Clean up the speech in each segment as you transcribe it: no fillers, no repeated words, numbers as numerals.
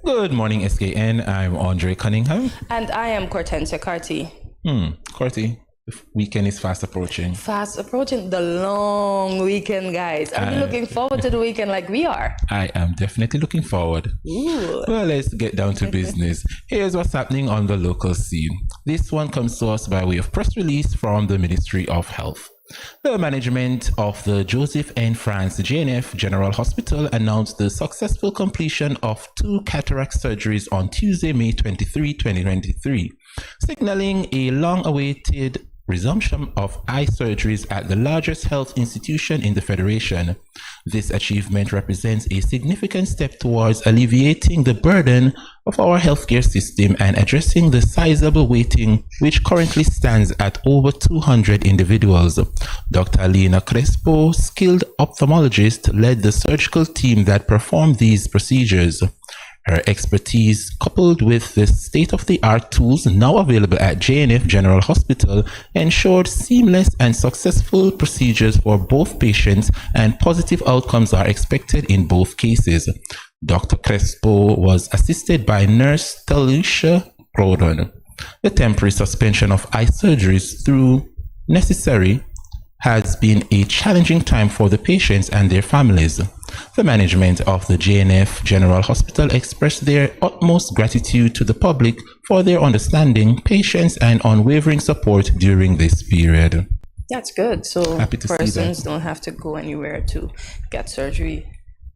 Good morning, SKN. I'm Andre Cunningham. And I am Cortensia Carty. Corty, the weekend is fast approaching. Fast approaching the long weekend, guys. Are you looking forward to the weekend like we are? I am definitely looking forward. Ooh. Well, let's get down to business. Here's what's happening on the local scene. This one comes to us by way of press release from the Ministry of Health. The management of the Joseph N. France JNF General Hospital announced the successful completion of 2 cataract surgeries on Tuesday, May 23, 2023, signaling a long-awaited resumption of eye surgeries at the largest health institution in the Federation. This achievement represents a significant step towards alleviating the burden of our healthcare system and addressing the sizable waiting, which currently stands at over 200 individuals. Dr. Lena Crespo, skilled ophthalmologist, led the surgical team that performed these procedures. Her expertise, coupled with the state-of-the-art tools now available at JNF General Hospital, ensured seamless and successful procedures for both patients, and positive outcomes are expected in both cases. Dr. Crespo was assisted by nurse Talisha Grodon. The temporary suspension of eye surgeries through necessary has been a challenging time for the patients and their families. The management of the JNF General Hospital expressed their utmost gratitude to the public for their understanding, patience, and unwavering support during this period. That's good. So Happy to see persons that. don't have to go anywhere to get surgery.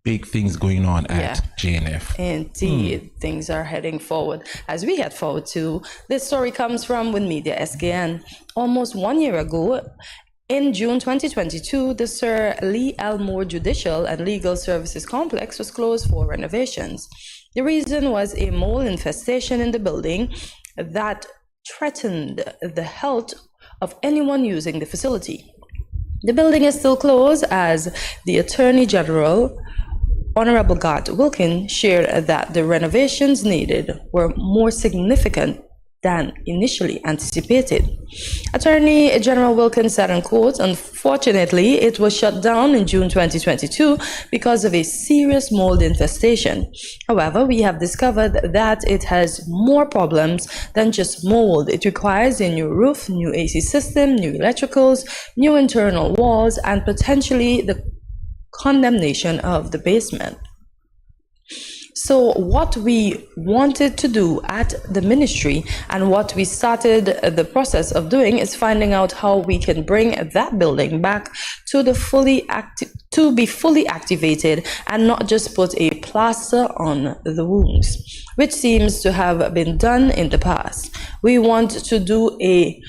Big things going on at JNF. Indeed, things are heading forward. As we head forward to, this story comes from With Media SKN. Almost 1 year ago, in June 2022, the Sir Lee Elmore Judicial and Legal Services Complex was closed for renovations. The reason was a mole infestation in the building that threatened the health of anyone using the facility. The building is still closed, as the Attorney General, Honorable Gart Wilkin, shared that the renovations needed were more significant than initially anticipated. Attorney General Wilkins said, quote, "Unfortunately, it was shut down in June 2022 because of a serious mold infestation. However, we have discovered that it has more problems than just mold. It requires a new roof, new AC system, new electricals, new internal walls, and potentially the condemnation of the basement." So what we wanted to do at the ministry and what we started the process of doing is finding out how we can bring that building back to be fully activated and not just put a plaster on the wounds, which seems to have been done in the past. We want to do a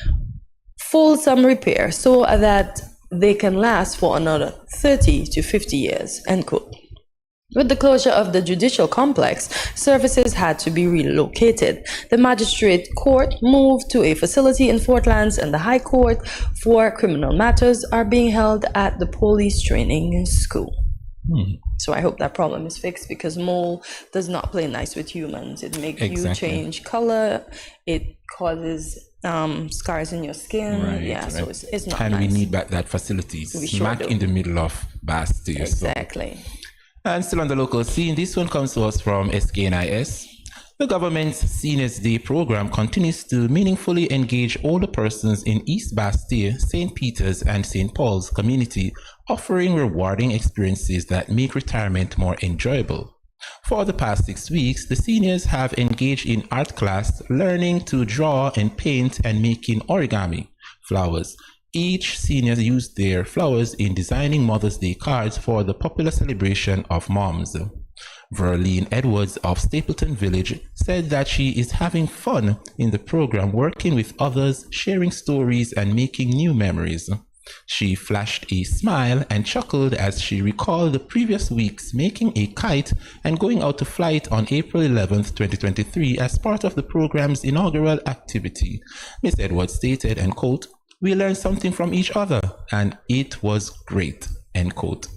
fulsome repair so that they can last for another 30 to 50 years, end quote. With the closure of the judicial complex, services had to be relocated. The magistrate court moved to a facility in Fort Lance, and the High Court for criminal matters are being held at the police training school. So I hope that problem is fixed, because mole does not play nice with humans. It makes you change color. It causes scars in your skin. So it's not nice. And we need back that facilities smack in the middle of Bastille. Exactly. And still on the local scene, this one comes to us from SKNIS. The government's Seniors Day program continues to meaningfully engage older persons in East Bastille, St. Peter's, and St. Paul's community, offering rewarding experiences that make retirement more enjoyable. For the past 6 weeks, the seniors have engaged in art class, learning to draw and paint and making origami, flowers. Each senior used their flowers in designing Mother's Day cards for the popular celebration of moms. Verlene Edwards of Stapleton Village said that she is having fun in the program, working with others, sharing stories, and making new memories. She flashed a smile and chuckled as she recalled the previous weeks making a kite and going out to fly it on April 11, 2023 as part of the program's inaugural activity. Ms. Edwards stated, and quote, "We learned something from each other and it was great," end quote.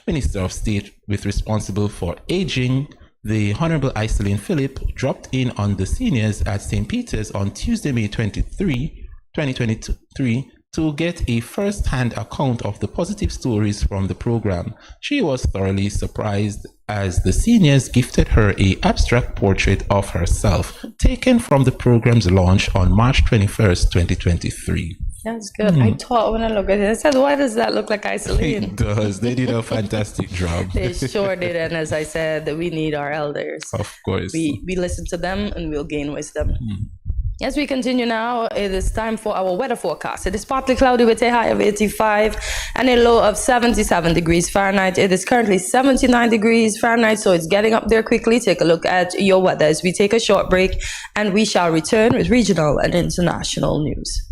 Minister of State with responsible for aging, the Honorable Iselin Phillip, dropped in on the seniors at St. Peter's on Tuesday, May 23, 2023 to get a first-hand account of the positive stories from the program. She was thoroughly surprised as the seniors gifted her an abstract portrait of herself taken from the program's launch on March 21st, 2023. That's good. I thought when I looked at it, I said, why does that look like Iceland? It does. They did a fantastic job. They sure did. And as I said, we need our elders. Of course. We listen to them and we'll gain wisdom. As we continue now, it is time for our weather forecast. It is partly cloudy with a high of 85 and a low of 77 degrees Fahrenheit. It is currently 79 degrees Fahrenheit, so it's getting up there quickly. Take a look at your weather as we take a short break, and we shall return with regional and international news.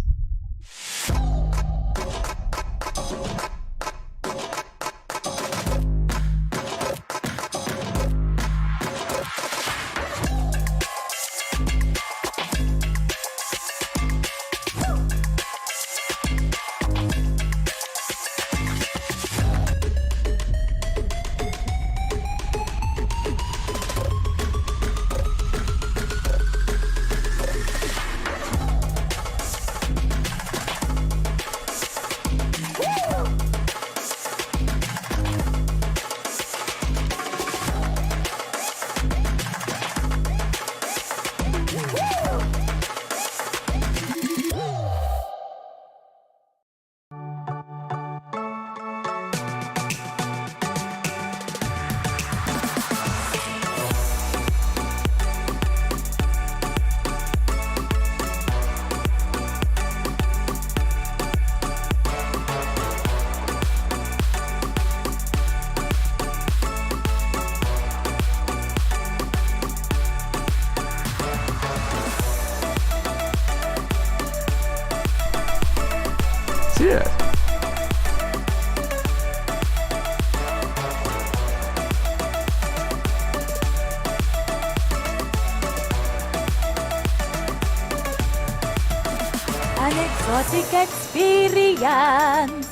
Cheers. An exotic experience.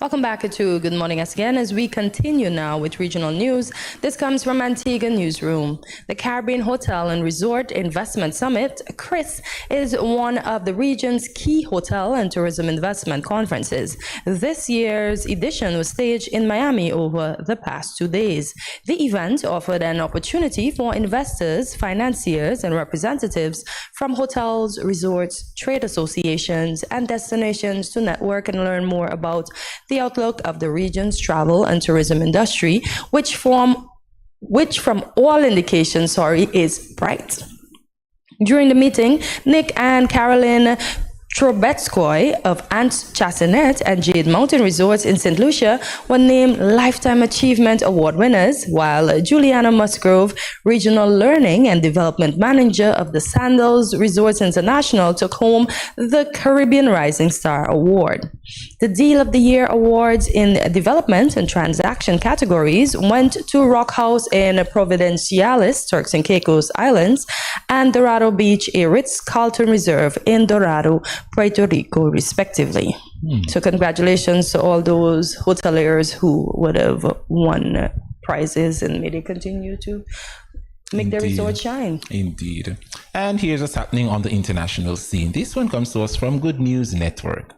Welcome back to Good Morning SKN as we continue now with regional news. This comes from Antigua Newsroom. The Caribbean Hotel and Resort Investment Summit, CRIS, is one of the region's key hotel and tourism investment conferences. This year's edition was staged in Miami over the past 2 days. The event offered an opportunity for investors, financiers, and representatives from hotels, resorts, trade associations, and destinations to network and learn more about the outlook of the region's travel and tourism industry, which from all indications, is bright. During the meeting, Nick and Carolyn Trubetskoy of Ant Chassinet and Jade Mountain Resorts in St. Lucia were named Lifetime Achievement Award winners, while Juliana Musgrove, Regional Learning and Development Manager of the Sandals Resorts International, took home the Caribbean Rising Star Award. The Deal of the Year awards in development and transaction categories went to Rock House in Providenciales, Turks and Caicos Islands, and Dorado Beach, a Ritz-Carlton Reserve in Dorado, Puerto Rico, respectively. So congratulations to all those hoteliers who would have won prizes, and may they continue to make the Indeed. resort shine. Indeed. And here's what's happening on the international scene. This one comes to us from Good News Network.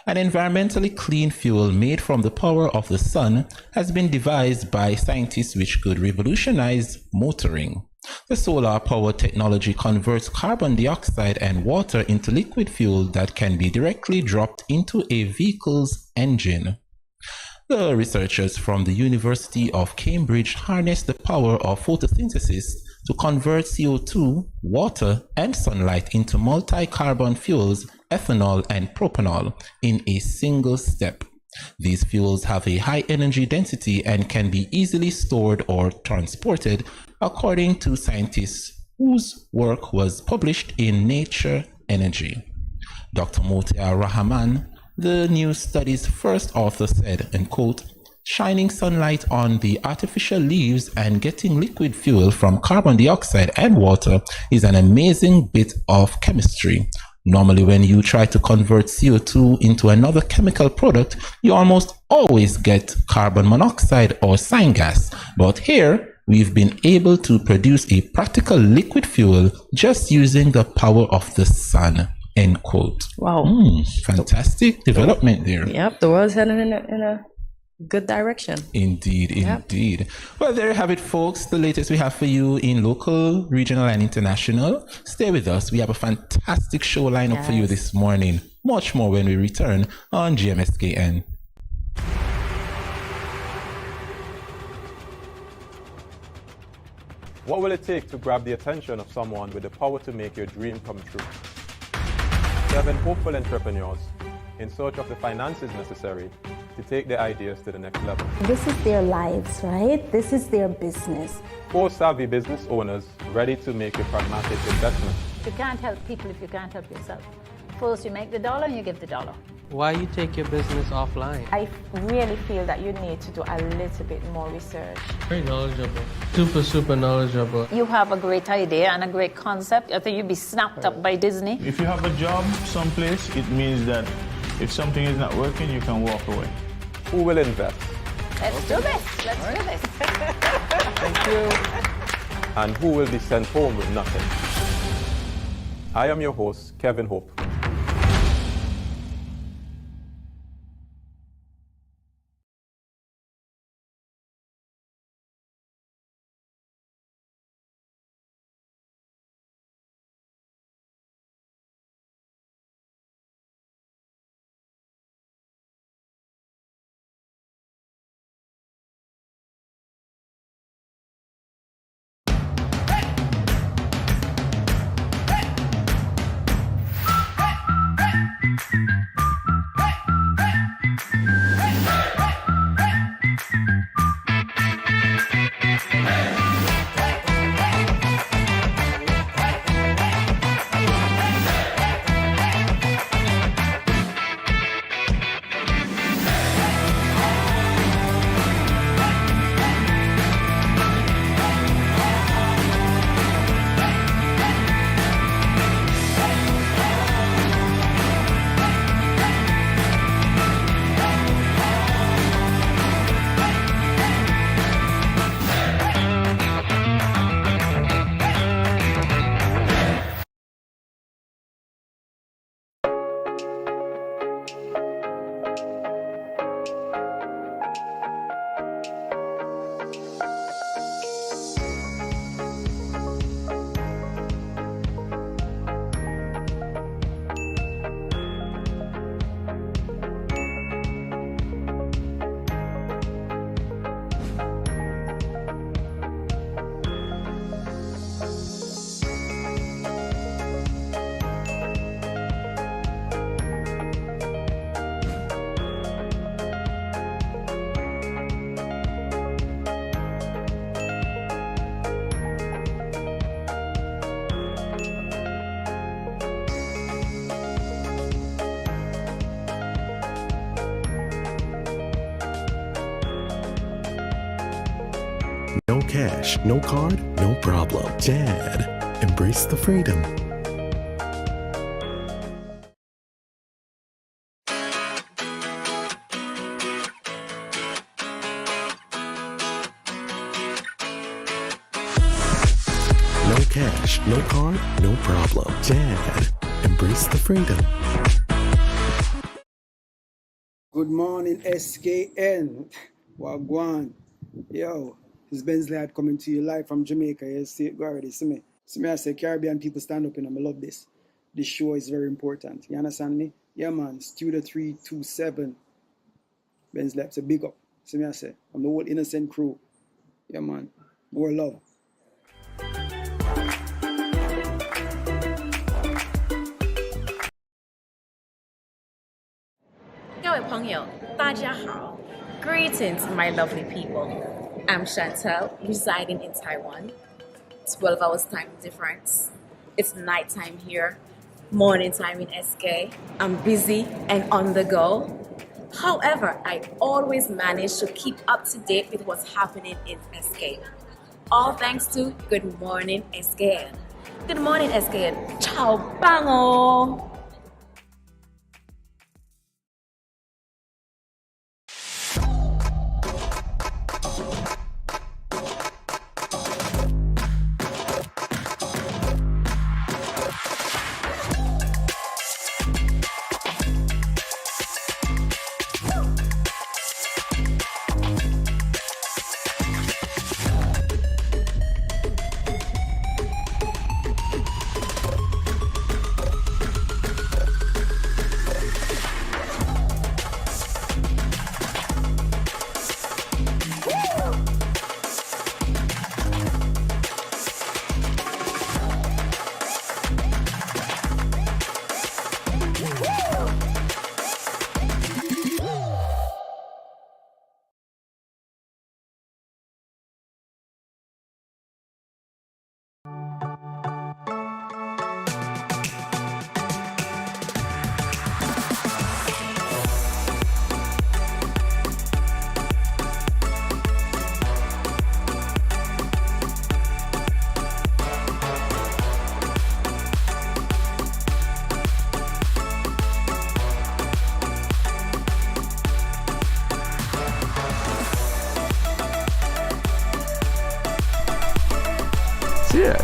An environmentally clean fuel made from the power of the sun has been devised by scientists which could revolutionize motoring. The solar power technology converts carbon dioxide and water into liquid fuel that can be directly dropped into a vehicle's engine. The researchers from the University of Cambridge harness the power of photosynthesis to convert CO2, water, and sunlight into multi-carbon fuels, ethanol and propanol, in a single step. These fuels have a high energy density and can be easily stored or transported, according to scientists whose work was published in Nature Energy. Dr. Motia Rahman, the new study's first author, said, and quote, "Shining sunlight on the artificial leaves and getting liquid fuel from carbon dioxide and water is an amazing bit of chemistry. Normally, when you try to convert CO2 into another chemical product, you almost always get carbon monoxide or syngas. But here, we've been able to produce a practical liquid fuel just using the power of the sun." End quote. Wow. Fantastic development there. Yep, the world's heading in a good direction. Indeed, indeed. Well, there you have it, folks. The latest we have for you in local, regional, and international. Stay with us. We have a fantastic show lineup for you this morning. Much more when we return on GMSKN. What will it take to grab the attention of someone with the power to make your dream come true? 7 hopeful entrepreneurs in search of the finances necessary to take their ideas to the next level. This is their lives, right? This is their business. 4 savvy business owners ready to make a pragmatic investment. You can't help people if you can't help yourself. First, you make the dollar and you give the dollar. Why you take your business offline? I really feel that you need to do a little bit more research. Very knowledgeable. Super knowledgeable. You have a great idea and a great concept. I think you'd be snapped up by Disney. If you have a job someplace, it means that if something is not working, you can walk away. Who will invest? Let's do this. Let's do this. Thank you. And who will be sent home with nothing? I am your host, Kevin Hope. No cash, no card, no problem. Dad, embrace the freedom. cash, no card, no problem. Dad, embrace the freedom. Good morning, SKN. Wagwan. Yo, this is Bensley Lad coming to you live from Jamaica. You see it, go already. See me. See me, I say Caribbean people stand up and I love this. This show is very important. You understand me? Yeah, man. Studio 327. Bensley Lad, a big up. See me, I say. I'm the whole innocent crew. Yeah, man. More love. Greetings, my lovely people. I'm Chantel, residing in Taiwan. 12 hours time difference. It's nighttime here, morning time in SK. I'm busy and on the go. However, I always manage to keep up to date with what's happening in SK. All thanks to Good Morning SKN. Good morning SKN. Ciao, bango! Cheers.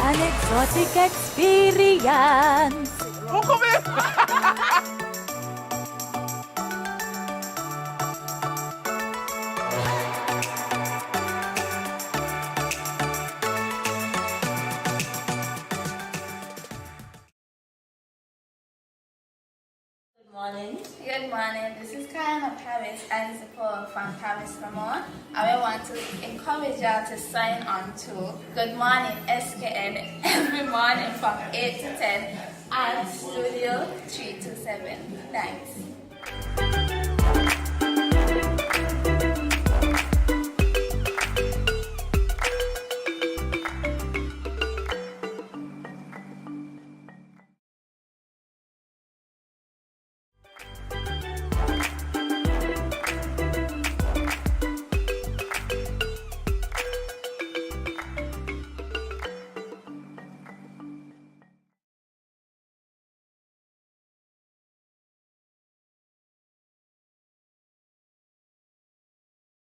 An exotic experience. Good morning. This is Karen of Paris and support from Paris, Vermont. I want to encourage y'all to sign on to Good Morning SKN every morning from 8 to 10 at Studio 327. Thanks.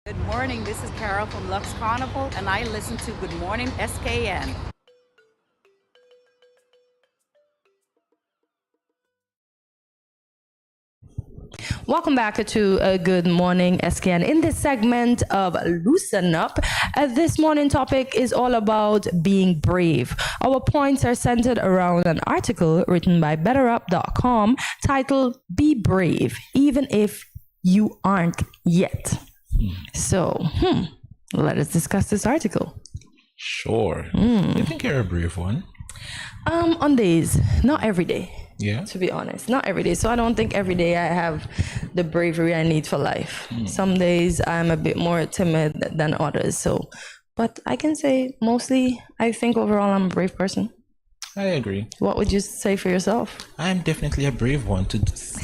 Good morning, this is Carol from Lux Carnival, and I listen to Good Morning SKN. Welcome back to Good Morning SKN. In this segment of Loosen Up, this morning topic is all about being brave. Our points are centered around an article written by BetterUp.com titled Be Brave, Even If You Aren't Yet. So, let us discuss this article. Sure. You think you're a brave one? On days, not every day. Yeah. To be honest, not every day. So I don't think every day I have the bravery I need for life. Some days I'm a bit more timid than others. So, but I can say mostly, I think overall I'm a brave person. I agree. What would you say for yourself? I'm definitely a brave one.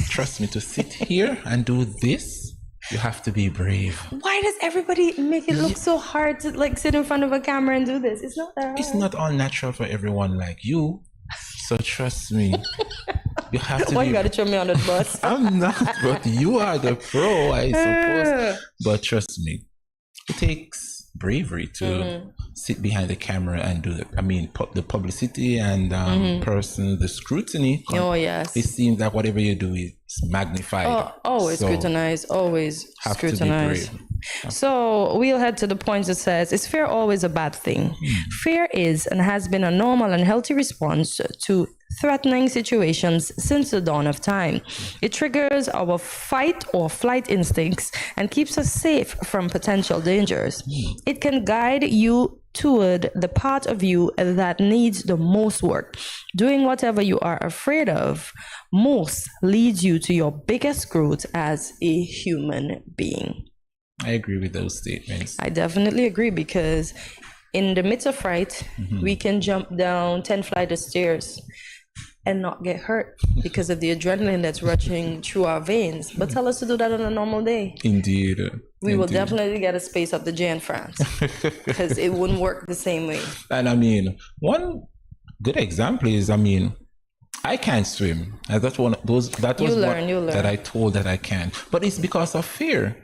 Trust me, to sit here and do this, you have to be brave. Why does everybody make it look so hard to like sit in front of a camera and do this? It's not that hard. It's not all natural for everyone like you. So trust me, you have to. Why you gotta throw me on the bus? I'm not, but you are the pro, I suppose. But trust me, it takes bravery to sit behind the camera and do the publicity and the scrutiny. Oh yes, it seems that whatever you do is magnified. Always scrutinized, always have scrutinized. To be brave. So we'll head to the point that says, is fear always a bad thing? Fear is and has been a normal and healthy response to threatening situations since the dawn of time. It triggers our fight or flight instincts and keeps us safe from potential dangers. It can guide you toward the part of you that needs the most work. Doing whatever you are afraid of most leads you to your biggest growth as a human being. I agree with those statements. I definitely agree, because in the midst of fright, we can jump down 10 flights of stairs and not get hurt because of the adrenaline that's rushing through our veins. But tell us to do that on a normal day. Indeed. We will definitely get a space up the J in France, because it wouldn't work the same way. And one good example is, I can't swim. And that was that I told that I can. But it's because of fear.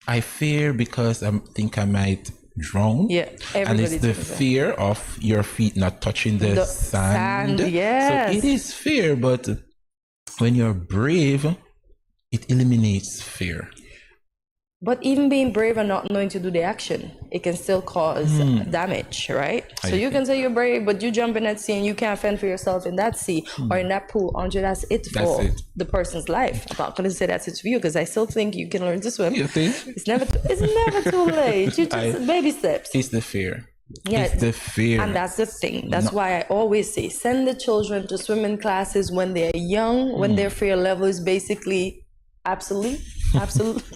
I fear because I think I might drown. Yeah, and it's the fear of your feet not touching the sand. Yes. So it is fear, but when you're brave, it eliminates fear. But even being brave and not knowing to do the action, it can still cause damage, right? So you can say you're brave, but you jump in that sea and you can't fend for yourself in that sea or in that pool. Andre, that's it for the person's life. I'm not going to say that's it for you, because I still think you can learn to swim. You think? It's never too late. You just baby steps. It's the fear. Yeah, it's the fear. And that's the thing. That's why I always say, send the children to swimming classes when they're young, when their fear level is basically absolutely.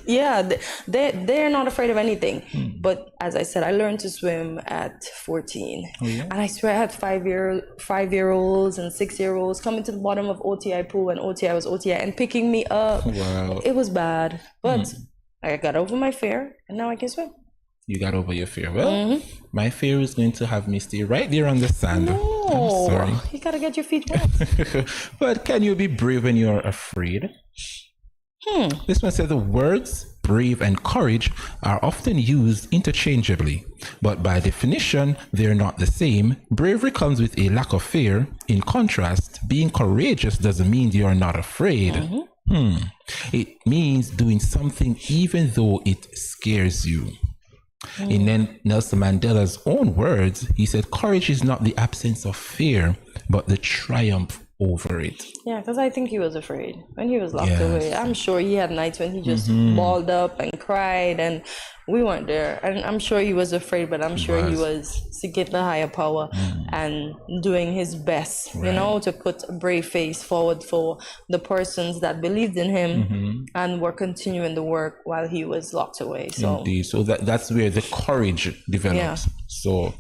Yeah, they're not afraid of anything. But as I said, I learned to swim at 14. And I swear I had 5-year-olds and 6-year-olds coming to the bottom of OTI pool when OTI was OTI and picking me up. Wow. It was bad, but I got over my fear and now I can swim. You got over your fear. Well, my fear is going to have me stay right there on the sand. No, I'm sorry. You gotta get your feet wet. But can you be brave when you're afraid? This one says the words brave and courage are often used interchangeably, but by definition, they're not the same. Bravery comes with a lack of fear. In contrast, being courageous doesn't mean you're not afraid. It means doing something even though it scares you. In Nelson Mandela's own words, he said, courage is not the absence of fear, but the triumph over it. Yeah, because I think he was afraid when he was locked away. I'm sure he had nights when he just balled up and cried, and we weren't there. And I'm sure he was afraid, but I'm sure he was seeking the higher power and doing his best, you know, to put a brave face forward for the persons that believed in him and were continuing the work while he was locked away. So indeed. So that's where the courage develops. So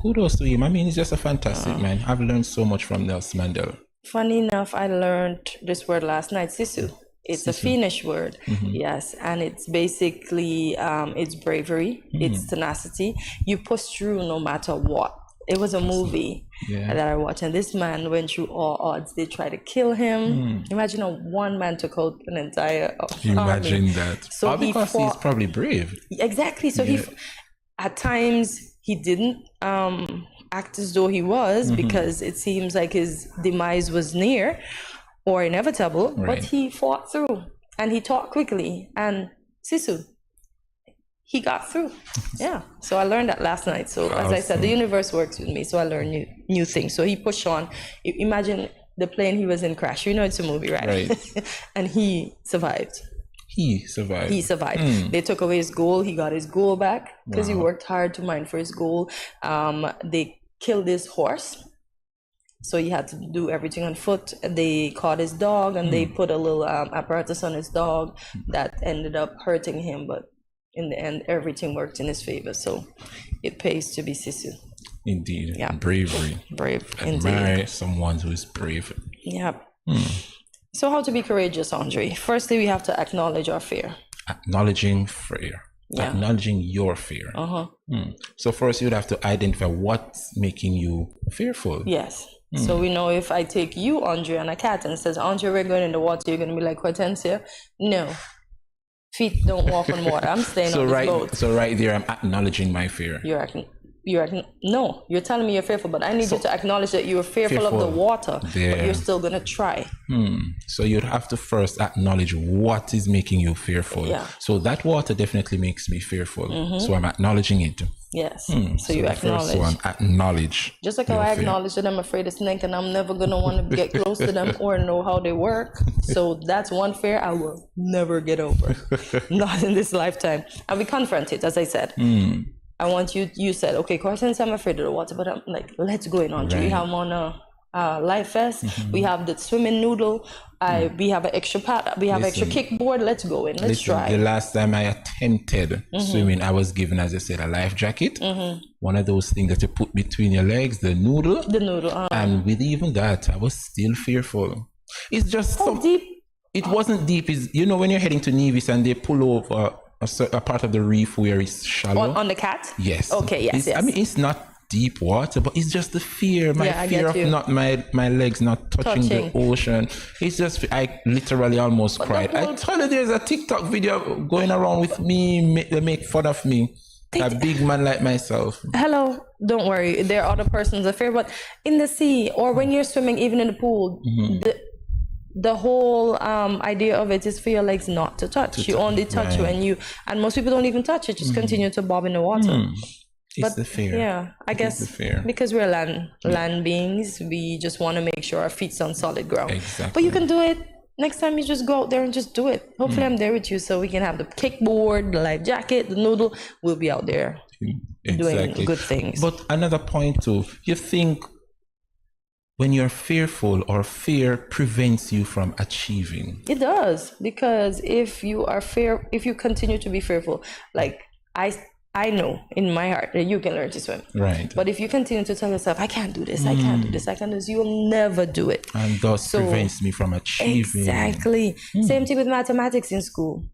kudos to him. He's just a fantastic man. I've learned so much from Nelson Mandela. Funny enough, I learned this word last night, sisu. It's a Finnish word, yes, and it's basically it's bravery, it's tenacity. You push through no matter what. It was a movie that I watched, and this man went through all odds. They tried to kill him. Imagine one man took out an entire Imagine that. So because he's probably brave. Exactly. So he, at times, he didn't act as though he was, because it seems like his demise was near or inevitable, but he fought through and he talked quickly, and sisu, he got through. So I learned that last night. So as I said, the universe works with me, so I learned new things. So he pushed on. Imagine the plane he was in crash. You know it's a movie, right? And he survived. He survived. They took away his goal. He got his goal back because he worked hard to mine for his goal. They killed his horse, so he had to do everything on foot. They caught his dog, and they put a little apparatus on his dog that ended up hurting him, but in the end, everything worked in his favor. So it pays to be sisu. Indeed. Bravery. Brave. Admire indeed. someone who is brave. So how to be courageous, Andre? Firstly, we have to acknowledge our fear. Acknowledging fear. Acknowledging your fear. So first you'd have to identify what's making you fearful. Yes. So we know if I take you, Andre, and a cat and says, Andre, we're going in the water, you're going to be like, Hortensia, no. Feet don't walk on water. I'm staying on this boat. So right there, I'm acknowledging my fear. No, you're telling me you're fearful, but I need you to acknowledge that you're fearful of the water, but you're still going to try. So you'd have to first acknowledge what is making you fearful. So that water definitely makes me fearful. So I'm acknowledging it. Yes. So you acknowledge. First one, acknowledge. Just like how I acknowledge that I'm afraid of snakes and I'm never going to want to get close to them or know how they work. So that's one fear I will never get over. Not in this lifetime. And we confront it, as I said. I want you said, okay, Hortensia, I'm afraid of the water, but I'm like, let's go in on. We have on a life vest. We have the swimming noodle. We have an extra pad. We have extra kickboard. Let's go in. Let's try. The last time I attempted swimming, I was given, as I said, a life jacket. One of those things that you put between your legs, the noodle. And with even that, I was still fearful. It's just so deep. It wasn't deep. Is when you're heading to Nevis and they pull over a part of the reef where it's shallow. On the cat? Yes. Okay, yes. I mean, it's not deep water, but it's just the fear. My fear of not my legs not touching the ocean. It's just, I literally almost cried. I told you there's a TikTok video going around with me, they make fun of me. A big man like myself. Hello, don't worry. There are other persons of fear, but in the sea or when you're swimming, even in the pool, the whole idea of it is for your legs not to touch. You only touch when and most people don't even touch it, just continue to bob in the water. It's the fear. Yeah, I guess because we're land beings, we just want to make sure our feet's on solid ground. Exactly. But you can do it. Next time you just go out there and just do it. Hopefully I'm there with you so we can have the kickboard, the life jacket, the noodle. We'll be out there doing good things. But another point too, you think when you're fearful or fear prevents you from achieving. It does, because if you continue to be fearful, like I know in my heart that you can learn to swim. Right. But if you continue to tell yourself, I can't do this, I can't do this, I can't do this, you will never do it. And thus prevents me from achieving. Exactly. Same thing with mathematics in school.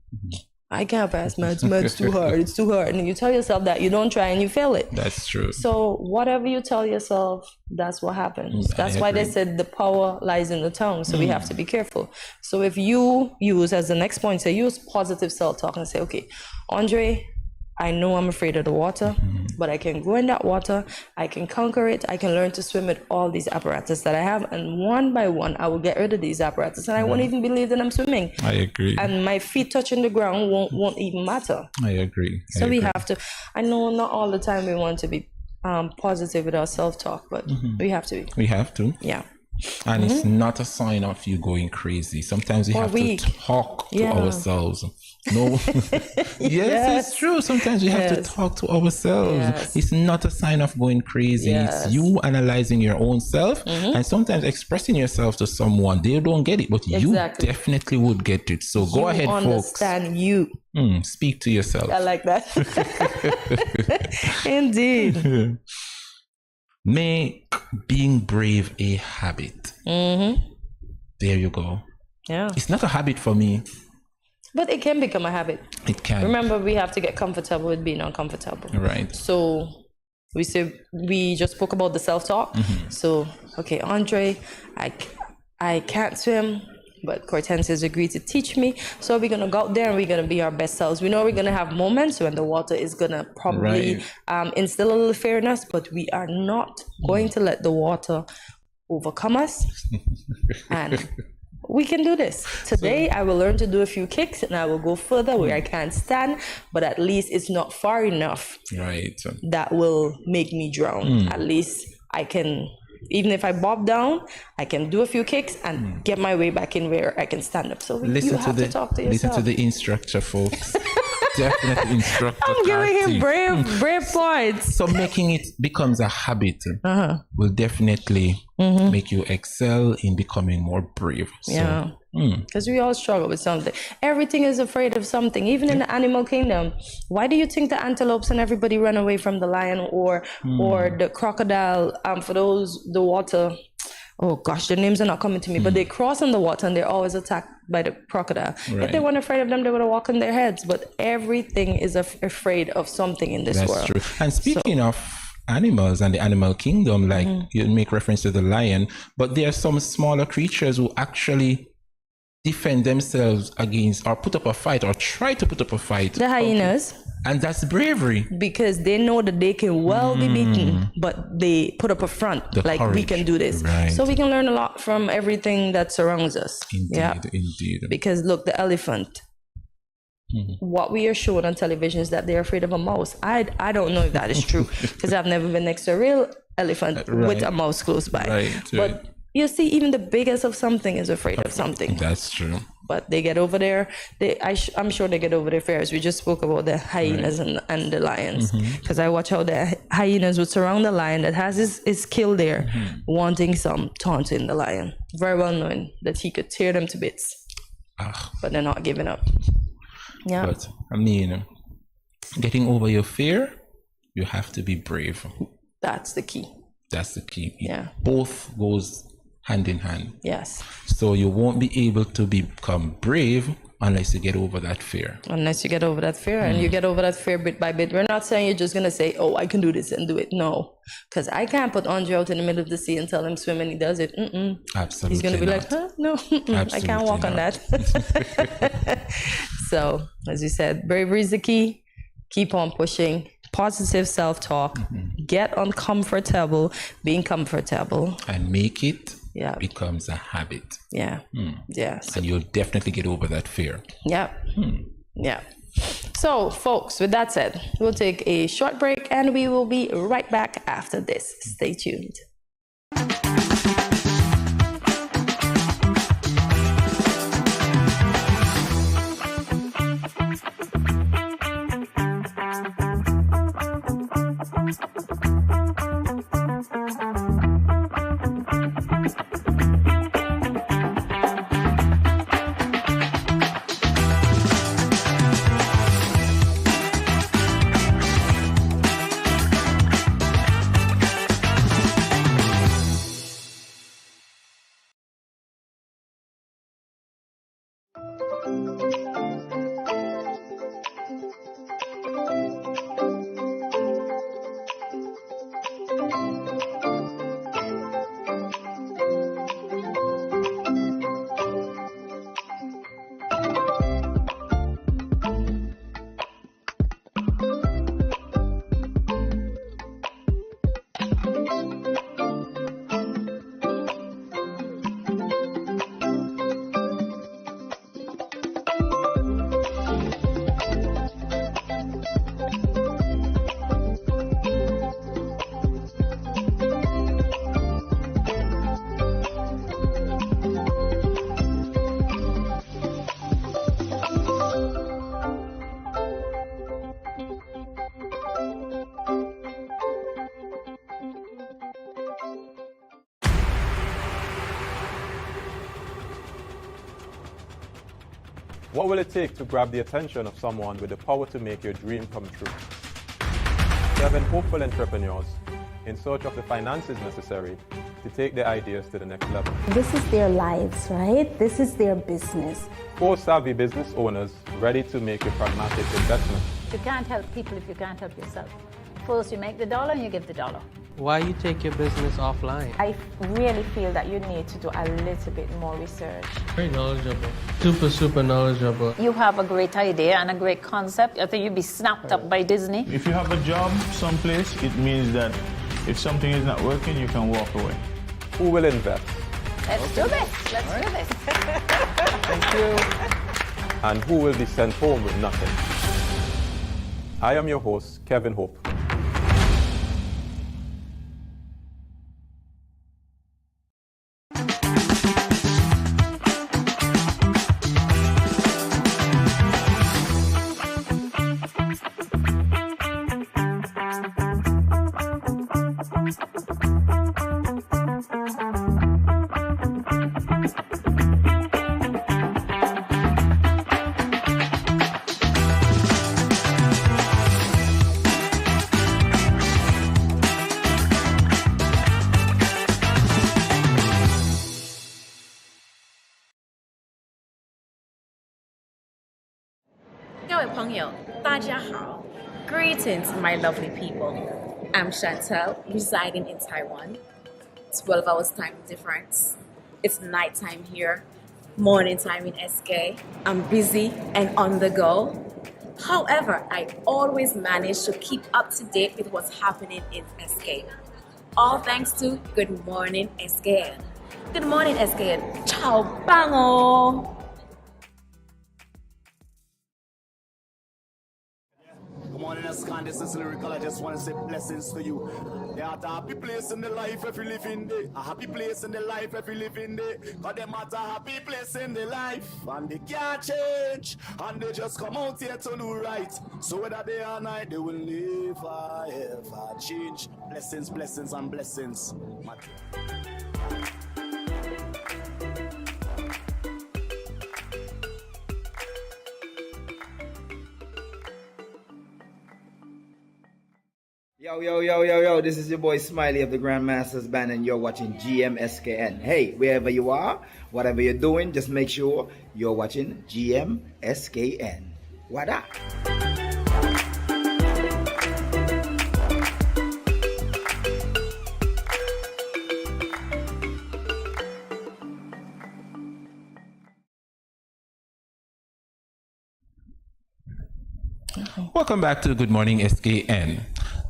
I can't pass maths, maths too hard, it's too hard. And you tell yourself that, you don't try and you fail it. That's true. So whatever you tell yourself, that's what happens. That's why they said the power lies in the tongue. So we have to be careful. So if you use, as the next point, say use positive self-talk and say, okay, Andre, I know I'm afraid of the water, but I can go in that water, I can conquer it, I can learn to swim with all these apparatus that I have, and one by one, I will get rid of these apparatus, and I won't even believe that I'm swimming. I agree. And my feet touching the ground won't even matter. I agree. So we have to, I know not all the time we want to be positive with our self-talk, but we have to be. We have to. Yeah. And it's not a sign of you going crazy. Sometimes we have to talk to ourselves. No. Yes, it's true. Sometimes we have to talk to ourselves. It's not a sign of going crazy. It's you analyzing your own self and sometimes expressing yourself to someone. They don't get it, but you definitely would get it. So go ahead, folks. Understand you. Speak to yourself. I like that. Indeed. Make being brave a habit. There you go. Yeah. It's not a habit for me. But it can become a habit. It can. Remember, we have to get comfortable with being uncomfortable. Right. So we just spoke about the self-talk. So, okay, Andre, I can't swim, but Hortensia has agreed to teach me. So we're going to go out there and we're going to be our best selves. We know we're going to have moments when the water is going to probably instill a little fear in us, but we are not going to let the water overcome us. And we can do this. Today, I will learn to do a few kicks and I will go further where I can't stand, but at least it's not far enough. Right. That will make me drown. At least I can, even if I bob down, I can do a few kicks and get my way back in where I can stand up. So you have to talk to yourself. Listen to the instructor, folks. Definitely instructor. I'm giving him brave points. So making it becomes a habit will definitely make you excel in becoming more brave. So, because we all struggle with something. Everything is afraid of something. Even in the animal kingdom, why do you think the antelopes and everybody run away from the lion or the crocodile? For those, the water oh gosh, their names are not coming to me, but they cross on the water and they're always attacked by the crocodile. If they weren't afraid of them, they would have walked on their heads. But everything is afraid of something in this world. That's true. And speaking of animals and the animal kingdom, like you make reference to the lion, but there are some smaller creatures who actually defend themselves against or put up a fight or try to put up a fight. The hyenas. And that's bravery. Because they know that they can well be beaten, but they put up a front, like courage. we can do this. Right. So we can learn a lot from everything that surrounds us. Indeed. Because look, the elephant. What we are shown on television is that they're afraid of a mouse. I don't know if that is true because I've never been next to a real elephant with a mouse close by. But you see, even the biggest of something is afraid of something. That's true. But they get over there. I'm sure they get over their fears. We just spoke about the hyenas and the lions. Because I watch how the hyenas would surround the lion that has his kill there, wanting some taunting the lion. Very well knowing that he could tear them to bits. But they're not giving up. Yeah. But I mean, getting over your fear, you have to be brave. That's the key. That's the key. Yeah. Both goes hand in hand. Yes. So you won't be able to become brave unless you get over that fear. Unless you get over that fear, and you get over that fear bit by bit. We're not saying you're just going to say, oh, I can do this and do it. No. Because I can't put Andre out in the middle of the sea and tell him swim and he does it. Absolutely. He's going to be like, huh? No, I can't walk on that. So, as you said, bravery is the key. Keep on pushing. Positive self-talk. Get uncomfortable. Being comfortable. And make it becomes a habit. Yeah. Yeah. And you'll definitely get over that fear. Yeah. Yeah. So, folks, with that said, we'll take a short break and we will be right back after this. Stay tuned. What will it take to grab the attention of someone with the power to make your dream come true? 7 hopeful entrepreneurs in search of the finances necessary to take their ideas to the next level. This is their lives, right? This is their business. 4 savvy business owners ready to make a pragmatic investment. You can't help people if you can't help yourself. First you make the dollar and you give the dollar. Why you take your business offline? I really feel that you need to do a little bit more research. Very knowledgeable. Super knowledgeable. You have a great idea and a great concept. I think you'd be snapped up by Disney. If you have a job someplace, it means that if something is not working, you can walk away. Who will invest? Let's do this. Let's do this. Thank you. And who will be sent home with nothing? I am your host, Kevin Hope. 位朋友，大家好. Greetings, my lovely people. I'm Chantel, residing in Taiwan. 12 hours time difference. It's nighttime here, morning time in SK. I'm busy and on the go. However, I always manage to keep up to date with what's happening in SK. All thanks to Good Morning SKN. Good morning SKN. Ciao, bango. Good morning, SKN. This is Lyrical. I just want to say blessings to you. There are a happy place in the life if you live in there. A happy place in the life if you live in there. Cause them at a happy place in the life. And they can't change. And they just come out here to do right. So whether day or night, they will never ever change. Blessings, blessings, and blessings. Yo, this is your boy Smiley of the Grandmasters Band, and you're watching GMSKN. Hey, wherever you are, whatever you're doing, just make sure you're watching GMSKN. What up? Welcome back to Good Morning SKN.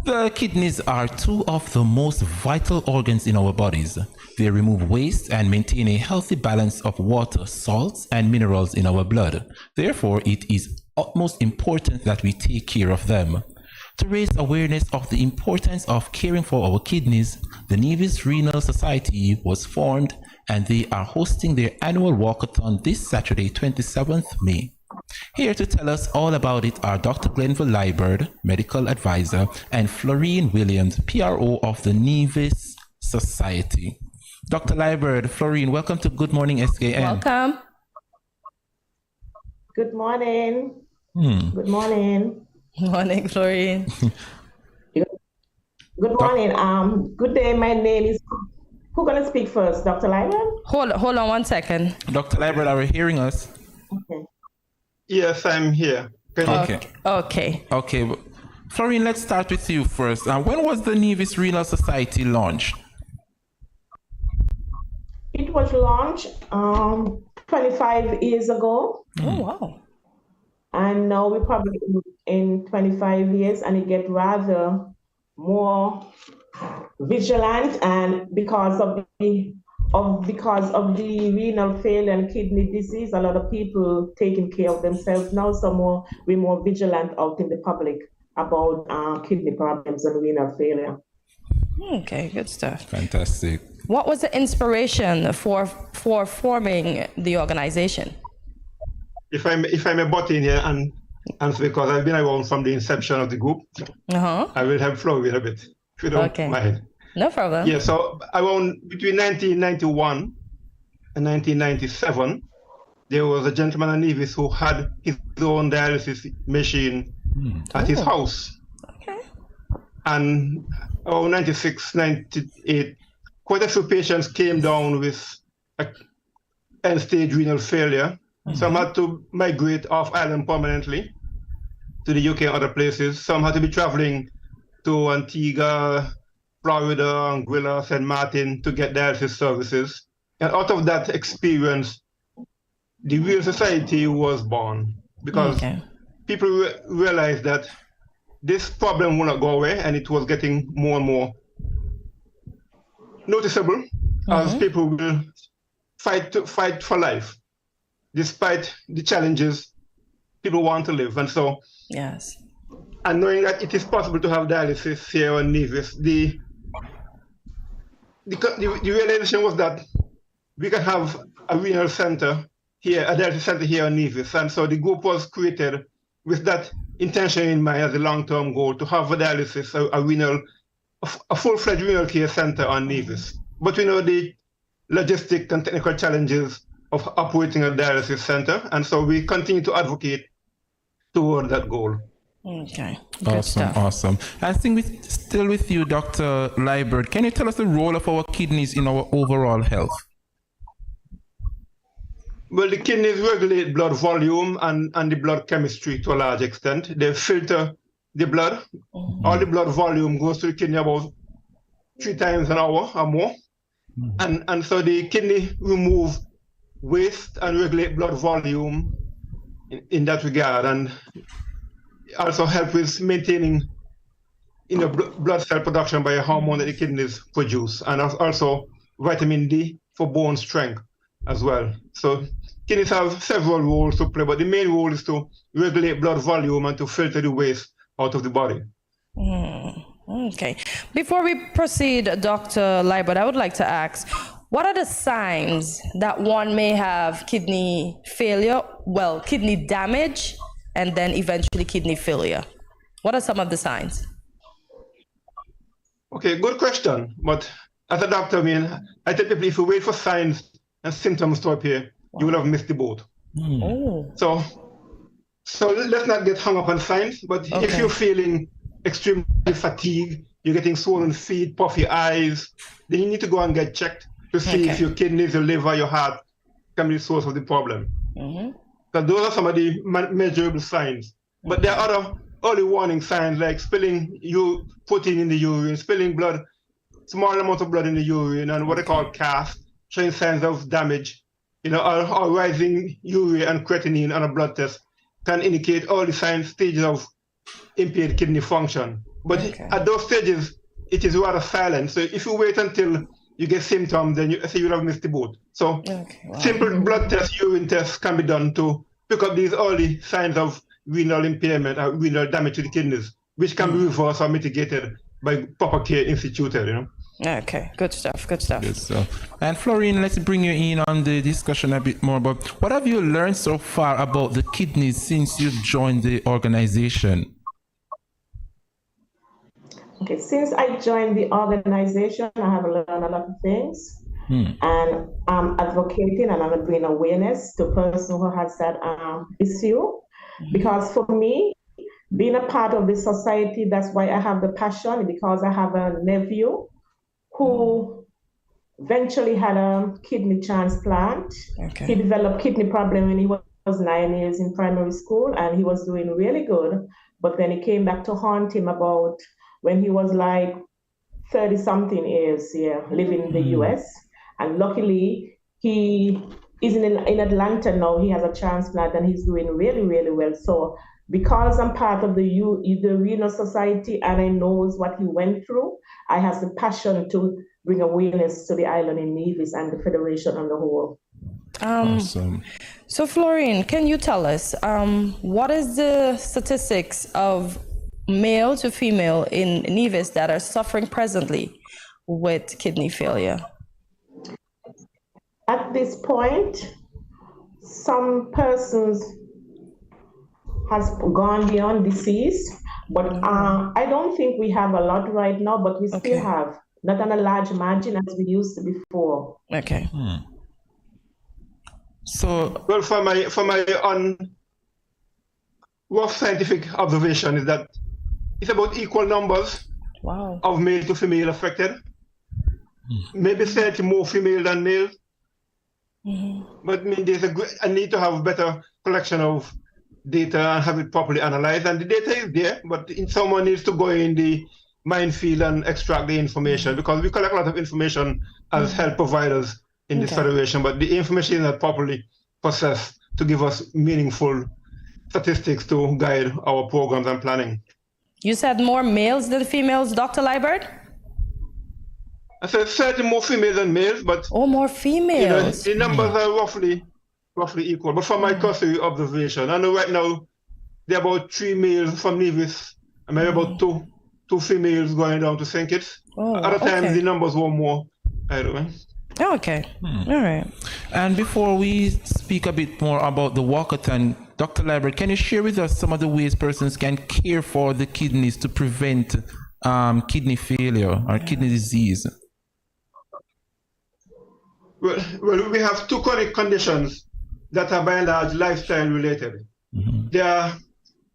The kidneys are two of the most vital organs in our bodies. They remove waste and maintain a healthy balance of water, salts, and minerals in our blood. Therefore, it is utmost important that we take care of them. To raise awareness of the importance of caring for our kidneys, the Nevis Renal Society was formed, and they are hosting their annual walkathon this Saturday, 27th May. Here to tell us all about it are Dr. Glenville Liebert, Medical Advisor, and Florine Williams, PRO of the Nevis Society. Dr. Liebert, Florine, welcome to Good Morning SKN. Welcome. Good morning. Good morning. Morning, Florine. Good morning. Good day. My name is. Who's gonna speak first, Dr. Liebert? Hold on 1 second. Dr. Liebert, are you hearing us? Okay. Yes, I'm here. Okay. Florine, let's start with you first. When was the Nevis Renal Society launched? It was launched 25 years ago. Oh, wow. And now we're probably in 25 years, and it get rather more vigilant, and because of the renal failure and kidney disease, a lot of people taking care of themselves now. So we're more vigilant out in the public about kidney problems and renal failure. Okay, good stuff. Fantastic. What was the inspiration for forming the organization? If I may butt in here, and because I've been around from the inception of the group, I will help Florine a bit, if you don't mind. No problem. Yeah, so around between 1991 and 1997, there was a gentleman in Nevis who had his own dialysis machine at his house. Okay. And around 96, 98, quite a few patients came down with end-stage renal failure. Some had to migrate off island permanently to the UK and other places. Some had to be traveling to Antigua, Florida, Anguilla, St. Martin to get dialysis services. And out of that experience, the Real Society was born, because people realized that this problem will not go away, and it was getting more and more noticeable as people will fight for life. Despite the challenges, people want to live. And so, and knowing that it is possible to have dialysis here on Nevis, the realization was that we can have a renal center here, a dialysis center here on Nevis. And so the group was created with that intention in mind as a long-term goal, to have a dialysis, a full-fledged renal care center on Nevis. But we know the logistic and technical challenges of operating a dialysis center, and so we continue to advocate toward that goal. Okay. Awesome. I think still with you, Dr. Liebert. Can you tell us the role of our kidneys in our overall health? Well, the kidneys regulate blood volume and the blood chemistry to a large extent. They filter the blood. All the blood volume goes to the kidney about 3 times an hour or more. And so the kidney remove waste and regulate blood volume in that regard, and also help with maintaining blood cell production by a hormone that the kidneys produce, and also vitamin D for bone strength as well. So kidneys have several roles to play, but the main role is to regulate blood volume and to filter the waste out of the body. Okay. Before we proceed, Dr. Liebert, I would like to ask, what are the signs that one may have kidney failure, well, kidney damage, and then eventually kidney failure? What are some of the signs? Okay, good question. But as a doctor, I tell people if you wait for signs and symptoms to appear, you will have missed the boat. So let's not get hung up on signs, but if you're feeling extremely fatigued, you're getting swollen feet, puffy eyes, then you need to go and get checked to see if your kidneys, your liver, your heart can be the source of the problem. So those are some of the measurable signs. But there are other early warning signs like spilling protein in the urine, spilling blood, small amount of blood in the urine, and what they call CAS, showing signs of damage, or rising urea and creatinine on a blood test can indicate all the stages of impaired kidney function. But at those stages, it is rather silent. So if you wait until you get symptoms, then you'll have missed the boat. So simple blood tests, urine tests can be done to pick up these early signs of renal impairment or renal damage to the kidneys, which can be reversed or mitigated by proper care instituted. Okay, good stuff. Good stuff. And Florine, let's bring you in on the discussion a bit more about what have you learned so far about the kidneys since you've joined the organization? Okay, since I joined the organization, I have learned a lot of things. And I'm advocating and I'm bringing awareness to persons who has that issue. Because for me, being a part of the society, that's why I have the passion, because I have a nephew who eventually had a kidney transplant. He developed kidney problem when he was 9 years in primary school, and he was doing really good. But then it came back to haunt him about when he was like 30-something years, living in the US. And luckily, he is in Atlanta now. He has a transplant and he's doing really, really well. So because I'm part of the Renal Society and I knows what he went through, I have the passion to bring awareness to the island in Nevis and the Federation on the whole. Awesome. So Florine, can you tell us, what is the statistics of male to female in Nevis that are suffering presently with kidney failure? At this point, some persons has gone beyond disease, but I don't think we have a lot right now, but we still have, not on a large margin as we used to before. Okay. So, well, for my rough scientific observation is that it's about equal numbers of male to female affected. Maybe slightly more female than male. But there's a need to have better collection of data and have it properly analyzed. And the data is there, but someone needs to go in the minefield and extract the information, because we collect a lot of information as health providers in this federation, but the information is not properly processed to give us meaningful statistics to guide our programs and planning. You said more males than females, Dr. Liebert? I said slightly more females than males, but more females. The numbers are roughly equal. But from my cursory observation, I know right now there are about 3 males from Nevis, and maybe about two females going down to St. Kitts. Other times the numbers were more. I don't know. Okay. All right. And before we speak a bit more about the walkathon, Dr. Liebert, can you share with us some of the ways persons can care for the kidneys to prevent kidney failure or kidney disease? Well, we have 2 chronic conditions that are by and large lifestyle related. They are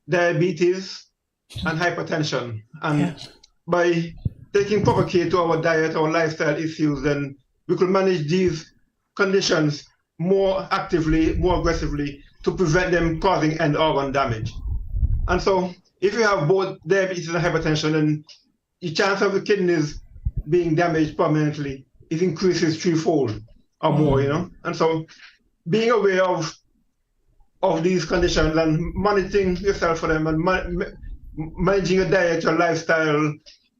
diabetes and hypertension. And by taking proper care to our diet, our lifestyle issues, then we could manage these conditions more actively, more aggressively to prevent them causing end organ damage. And so if you have both diabetes and hypertension, then the chance of the kidneys being damaged permanently, it increases threefold or more, you know. And so being aware of these conditions and monitoring yourself for them and managing your diet, your lifestyle,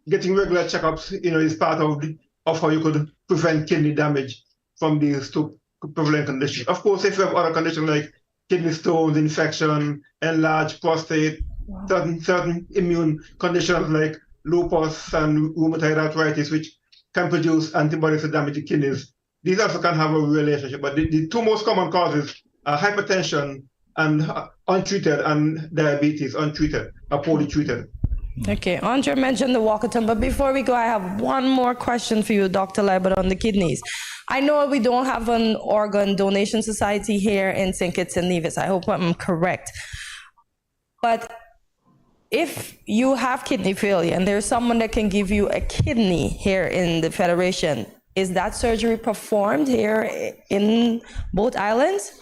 getting regular checkups, you know, is part of how you could prevent kidney damage from these two prevalent conditions. Of course, if you have other conditions like kidney stones, infection, enlarged prostate, certain immune conditions like lupus and rheumatoid arthritis, which can produce antibodies to damage the kidneys, these also can have a relationship. But the two most common causes are hypertension and untreated, and diabetes untreated or poorly treated. Okay, Andre mentioned the walkathon, but before we go, I have one more question for you, Dr. Libert, on the kidneys. I know we don't have an organ donation society here in St. Kitts and Nevis. I hope I'm correct. But if you have kidney failure and there's someone that can give you a kidney here in the Federation, is that surgery performed here in both islands?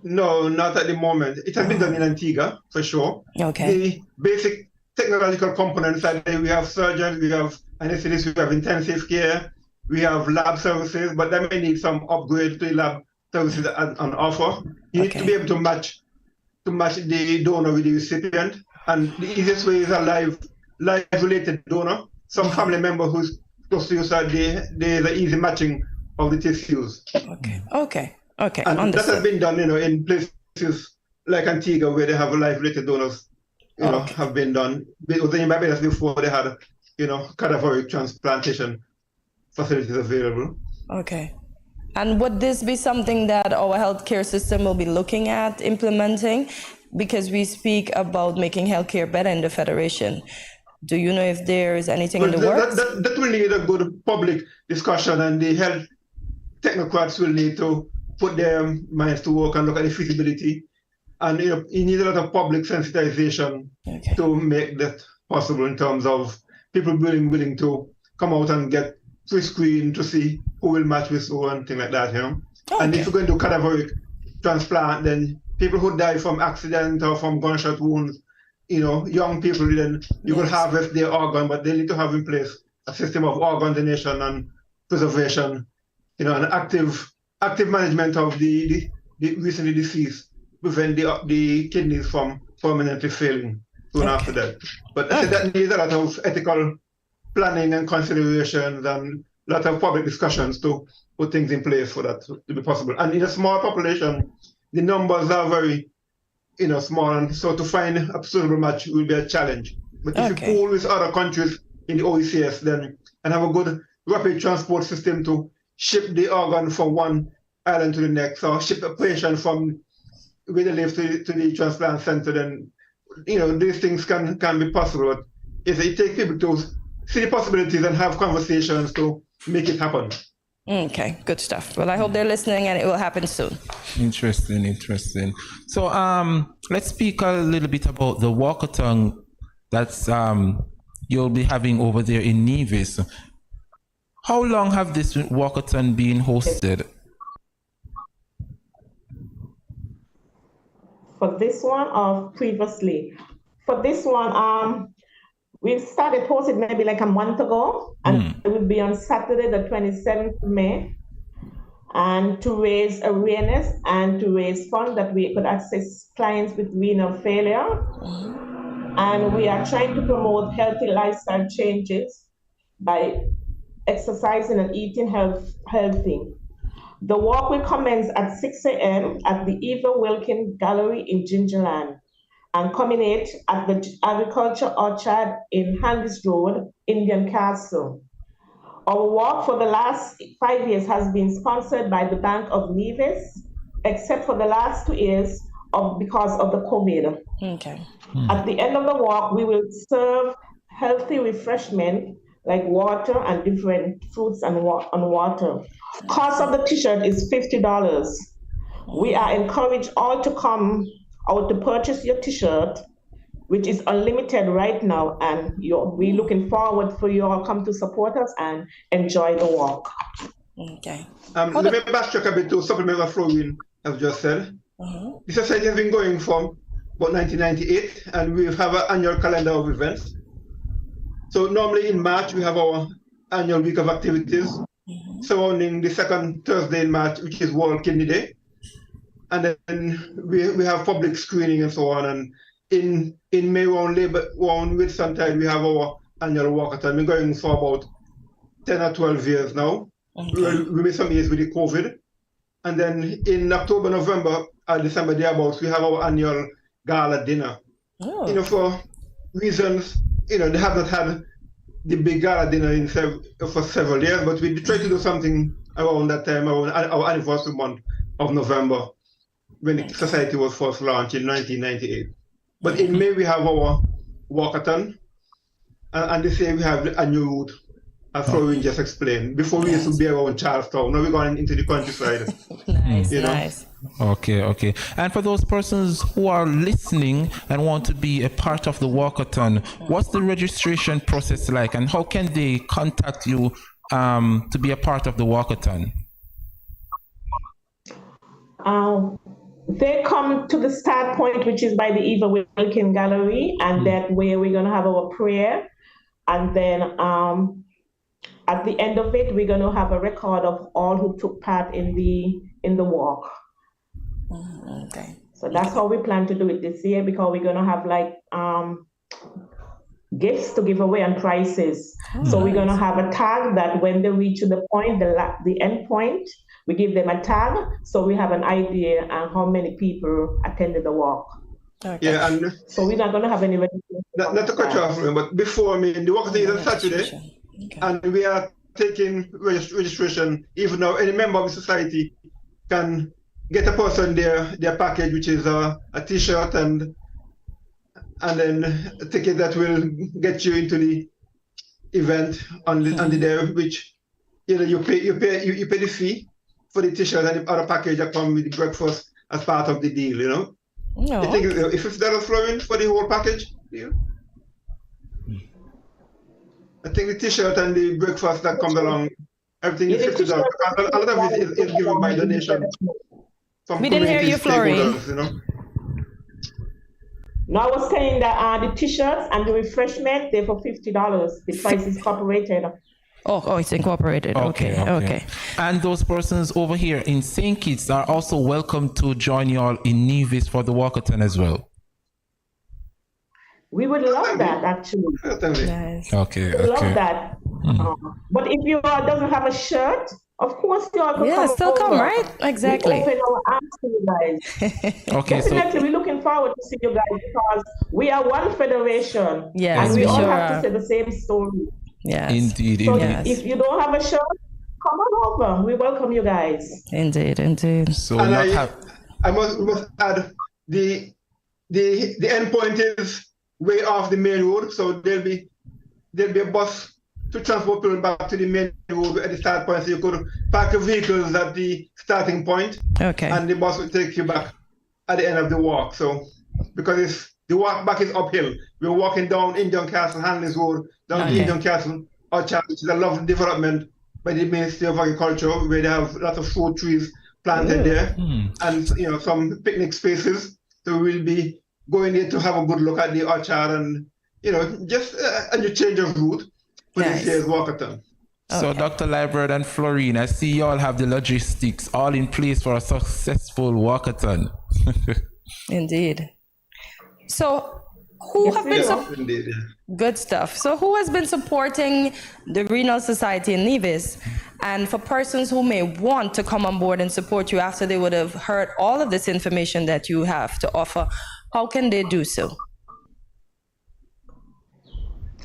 No, not at the moment. It has been done in Antigua, for sure. Okay. The basic technological components are there. We have surgeons, we have anesthetists, we have intensive care, we have lab services, but that may need some upgrade to the lab services on offer. You need to be able to match the donor with the recipient, and the easiest way is a live-related donor. Some family member who's close to you, so there's an easy matching of the tissues. Okay. And understood. that has been done, you know, in places like Antigua where they have live-related donors, you know, have been done. It was in Barbados before they had, you know, cadaveric transplantation facilities available. Okay. And would this be something that our healthcare system will be looking at implementing? Because we speak about making healthcare better in the Federation. Do you know if there is anything in the works? That will need a good public discussion, and the health technocrats will need to put their minds to work and look at the feasibility. And you know, you need a lot of public sensitization to make that possible in terms of people being willing to come out and get pre-screened to see who will match with who and things like that, you know. And if you're going to do cadaveric transplant, then people who die from accident or from gunshot wounds, you know, young people, then you will harvest their organ, but they need to have in place a system of organ donation and preservation, you know, an active management of the recently deceased, prevent the kidneys from permanently failing soon after that. But that needs a lot of ethical planning and considerations and a lot of public discussions to put things in place for that to be possible. And in a small population, the numbers are very, you know, small, and so to find a suitable match will be a challenge. But if you pool with other countries in the OECS, then and have a good rapid transport system to ship the organ from one island to the next, or ship a patient from where they live to the transplant center, then, you know, these things can be possible. But it takes people to see the possibilities and have conversations to make it happen. Okay, good stuff. Well, I hope they're listening and it will happen soon. Interesting. So let's speak a little bit about the walkathon that's you'll be having over there in Nevis. How long have this walkathon been hosted? For this one or previously? For this one, we started hosting maybe like a month ago, and it will be on Saturday, the 27th of May, and to raise awareness and to raise funds that we could access clients with renal failure. And we are trying to promote healthy lifestyle changes by exercising and eating healthy. The walk will commence at 6 a.m. at the Eva Wilkin Gallery in Gingerland and culminate at the Agriculture Orchard in Handys Road, Indian Castle. Our walk for the last 5 years has been sponsored by the Bank of Nevis, except for the last 2 years because of the COVID. Okay. At the end of the walk, we will serve healthy refreshment like water and different fruits and water. Cost of the t-shirt is $50. We are encouraged all to come out to purchase your t-shirt, which is unlimited right now, and we're looking forward for you all come to support us and enjoy the walk. Okay. Let me backtrack a bit to supplement what Florine has just said. The society has been going from about 1998, and we have an annual calendar of events. So normally in March, we have our annual week of activities surrounding the second Thursday in March, which is World Kidney Day. And then we have public screening and so on. And in May, around Whitsuntide, we have our annual walkathon. We're going for about 10 or 12 years now. We made some years with the COVID. And then in October, November, December thereabouts, we have our annual gala dinner. For reasons, they have not had the big gala dinner for several years, but we tried to do something around that time, around our anniversary month of November, when the society was first launched in 1998. But in May, we have our walkathon, and this year we have a new route, as Florine just explained. Before we used to be around Charlestown, now we're going into the countryside. Nice. Okay. And for those persons who are listening and want to be a part of the walkathon, what's the registration process like, and how can they contact you to be a part of the walkathon? They come to the start point, which is by the Eva Wilkin Gallery, and that where we're going to have our prayer. And then at the end of it, we're going to have a record of all who took part in the walk. Okay. So that's how we plan to do it this year, because we're going to have like gifts to give away and prizes. So we're going to have a tag that when they reach the point, the end point, we give them a tag, so we have an idea on how many people attended the walk. Okay. Yeah, and so we're not going to have any registration. Not to cut you off, but before me, the walk is on Saturday, and we are taking registration. Even though any member of the society can get a person their package, which is a T-shirt and then a ticket that will get you into the event on the day, which you pay the fee for the T-shirt and the other package that comes with the breakfast as part of the deal. No. I think it's $50 Florine for the whole package. I think the T-shirt and the breakfast that comes along, everything is $50. A lot of it is given by donation. We didn't hear you, Florine. No, I was saying that the T-shirts and the refreshment, they're for $50. The price is incorporated. Oh, it's incorporated. Okay. And those persons over here in St. Kitts are also welcome to join you all in Nevis for the walkathon as well. We would love that, actually. Yes. Okay. We love that. But if you all doesn't have a shirt, of course you all can come still over. come, right? Exactly. We open our arms to you guys. Okay, definitely, we're looking forward to see you guys, because we are one federation. Yes, and we all have to say the same story. Yes. Indeed. So if you don't have a shirt, come on over. We welcome you guys. Indeed. So and I must add the end point is way off the main road, so there'll be a bus to transport people back to the main road at the start point, so you could park your vehicles at the starting point. Okay. And the bus will take you back at the end of the walk. So because the walk back is uphill, we're walking down Indian Castle, Hanley's Road, down to Indian Castle, Orchard, which is a lovely development by the Ministry of Agriculture, where they have lots of fruit trees planted there, and some picnic spaces. So we'll be going there to have a good look at the orchard, and just a new change of route for this year's walkathon. So Dr. Liebert and Florine, I see you all have the logistics all in place for a successful walkathon. Indeed. So who have been good stuff. So who has been supporting the Renal Society in Nevis? And for persons who may want to come on board and support you after they would have heard all of this information that you have to offer, how can they do so?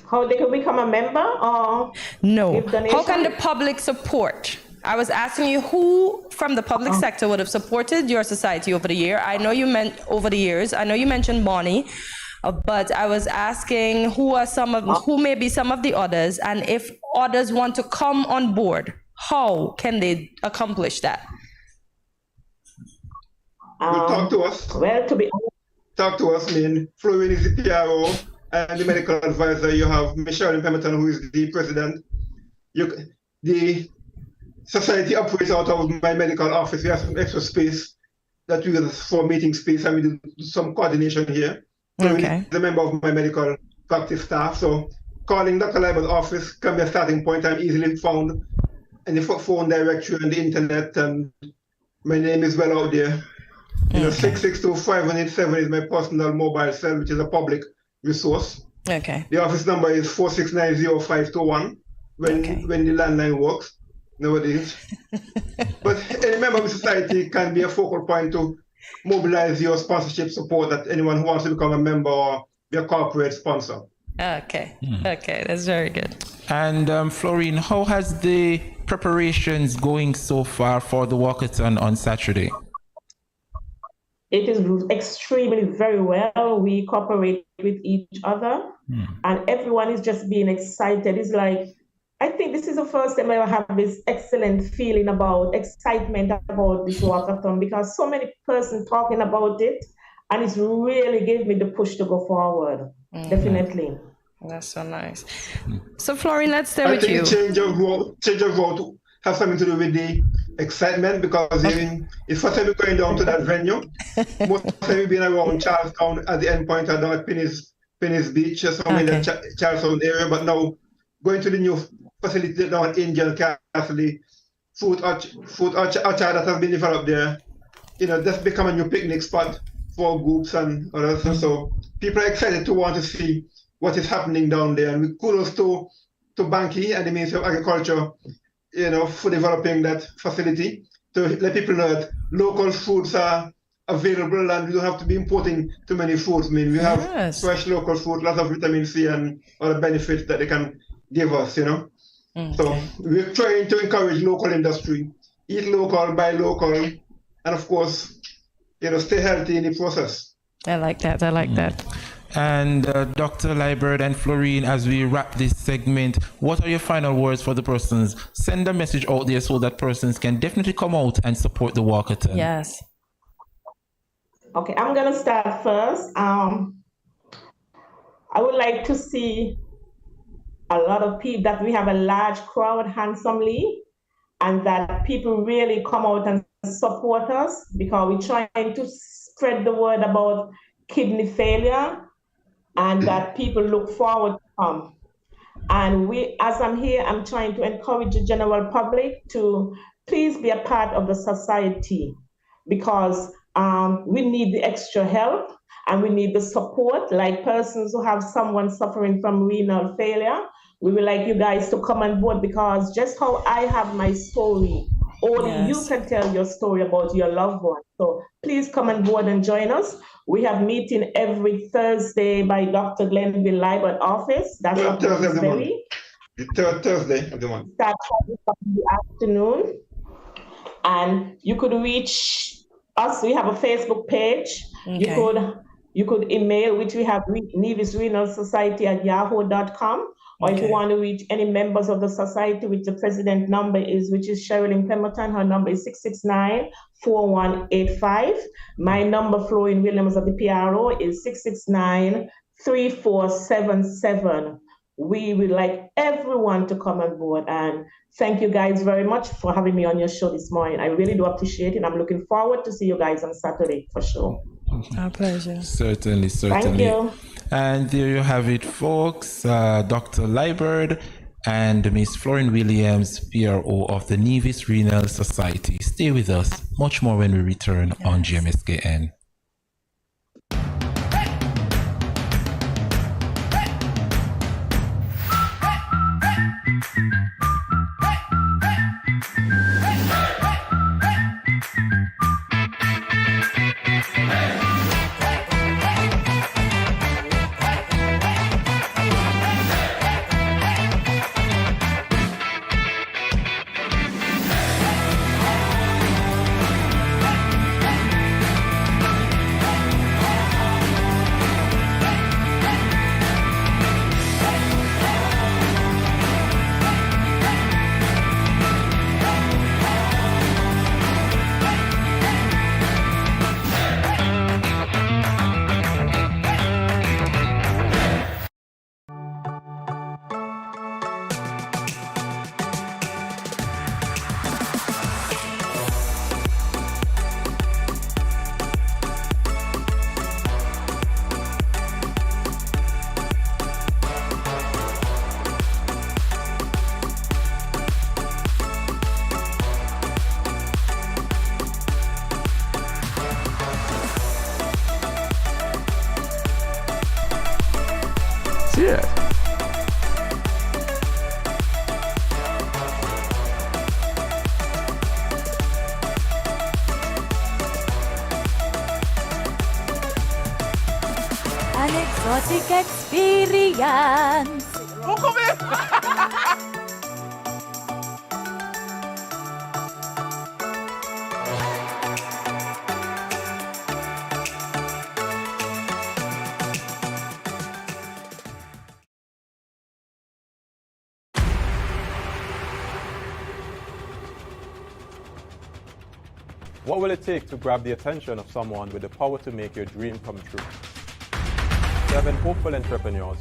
How they can become a member, or no? Give donation? How can the public support? I was asking you who from the public sector would have supported your society over the year. I know you meant over the years. I know you mentioned Bonnie, but I was asking who may be some of the others, and if others want to come on board, how can they accomplish that? Talk to us. Well, to be honest, talk to us. Florine is the PRO and the medical advisor. You have Michelle Pemberton, who is the president. society operates out of my medical office. We have some extra space that we use for meeting space, and we do some coordination here. So Okay. the member of my medical practice staff. So calling Dr. Leiber's office can be a starting point. I'm easily found in the phone directory and the internet, and my name is well out there. You know, 662-5187 is my personal mobile cell, which is a public resource. Okay. The office number is 4690521 when the landline works nowadays. But any member of society can be a focal point to mobilize your sponsorship support that anyone who wants to become a member or be a corporate sponsor. Okay. Okay, that's very good. And Florine, how has the preparations going so far for the walkathon on Saturday? It is extremely very well. We cooperate with each other, and everyone is just being excited. It's like, I think this is the first time I ever have this excellent feeling about excitement about this walkathon, because so many persons talking about it, and it's really gave me the push to go forward. Definitely. That's so nice. So Florine, let's stay with you. I think change of road has something to do with the excitement, because it's first time we're going down to that venue. Most of the time we've been around Charlestown at the end point, or down at Penny's Beach, or somewhere in the Charlestown area, but now going to the new facility down at Angel Castle, the food orchard that has been developed there, you know, that's become a new picnic spot for groups and others. So people are excited to want to see what is happening down there. And we kudos to Banky and the Ministry of Agriculture, you know, for developing that facility to let people know that local foods are available and we don't have to be importing too many foods. I mean, we have fresh local food, lots of vitamin C and other benefits that they can give us, you know. So we're trying to encourage local industry, eat local, buy local, and of course, you know, stay healthy in the process. I like that. I like that. And Dr. Liebert and Florine, as we wrap this segment, what are your final words for the persons? Send a message out there so that persons can definitely come out and support the walkathon. Yes. Okay, I'm gonna start first. I would like to see a lot of people, that we have a large crowd handsomely, and that people really come out and support us, because we're trying to spread the word about kidney failure, and that people look forward to come. And as I'm here, I'm trying to encourage the general public to please be a part of the society, because we need the extra help and we need the support, like persons who have someone suffering from renal failure. We would like you guys to come on board, because just how I have my story, only you can tell your story about your loved one. So please come on board and join us. We have meeting every Thursday by Dr. Glenville Liebert office. That's up in Roseberry. The third Thursday of the month. Start in the afternoon. And you could reach us. We have a Facebook page. You could email, which we have Nevis Renal Society at yahoo.com. Or if you want to reach any members of the society, which the president number is, which is Sherilyn Pemberton, her number is 669-4185. My number, Florine Williams of the PRO, is 669-3477. We would like everyone to come on board. And thank you guys very much for having me on your show this morning. I really do appreciate it. I'm looking forward to see you guys on Saturday for sure. Our pleasure. Certainly. Thank you. And there you have it, folks. Dr. Liebert and Miss Florine Williams, PRO of the Nevis Renal Society. Stay with us. Much more when we return on GMSKN. exotic experience. What will it take to grab the attention of someone with the power to make your dream come true? 7 hopeful entrepreneurs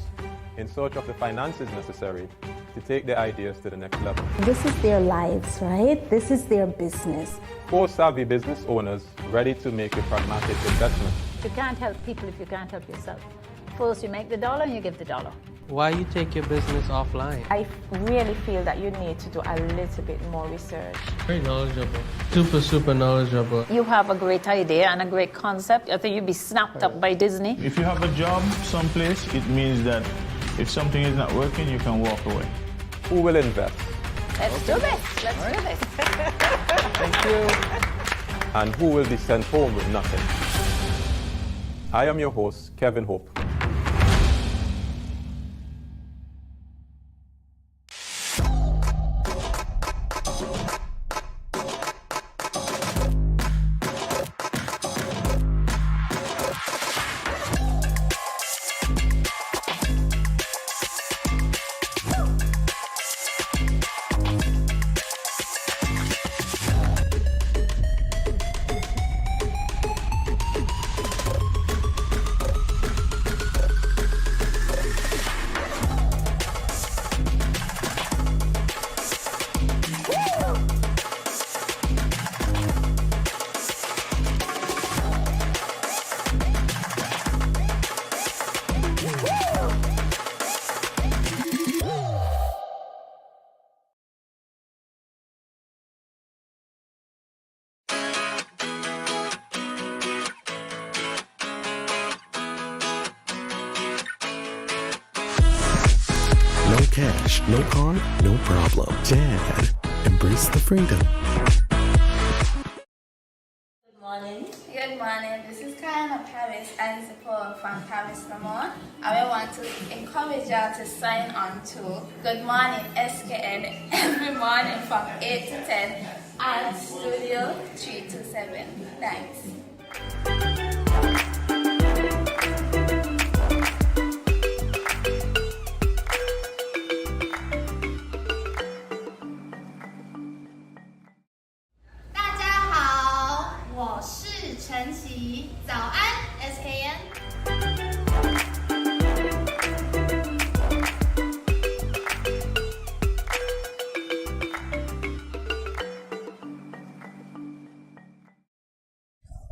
in search of the finances necessary to take their ideas to the next level. This is their lives, right? This is their business. 4 savvy business owners ready to make a pragmatic investment. You can't help people if you can't help yourself. First, you make the dollar and you give the dollar. Why you take your business offline? I really feel that you need to do a little bit more research. Very knowledgeable. Super knowledgeable. You have a great idea and a great concept. I think you'd be snapped up by Disney. If you have a job someplace, it means that if something is not working, you can walk away. Who will invest? Let's do this. Let's do this. Thank you. And who will be sent home with nothing? I am your host, Kevin Hope. No cash, no card, no problem. Dad, embrace the freedom. Good morning. Good morning. This is Karen of Paris and it's a poem from Paris, Vermont. I want to encourage y'all to sign on to Good Morning SKN every morning from 8 to 10 at Studio 327. Thanks.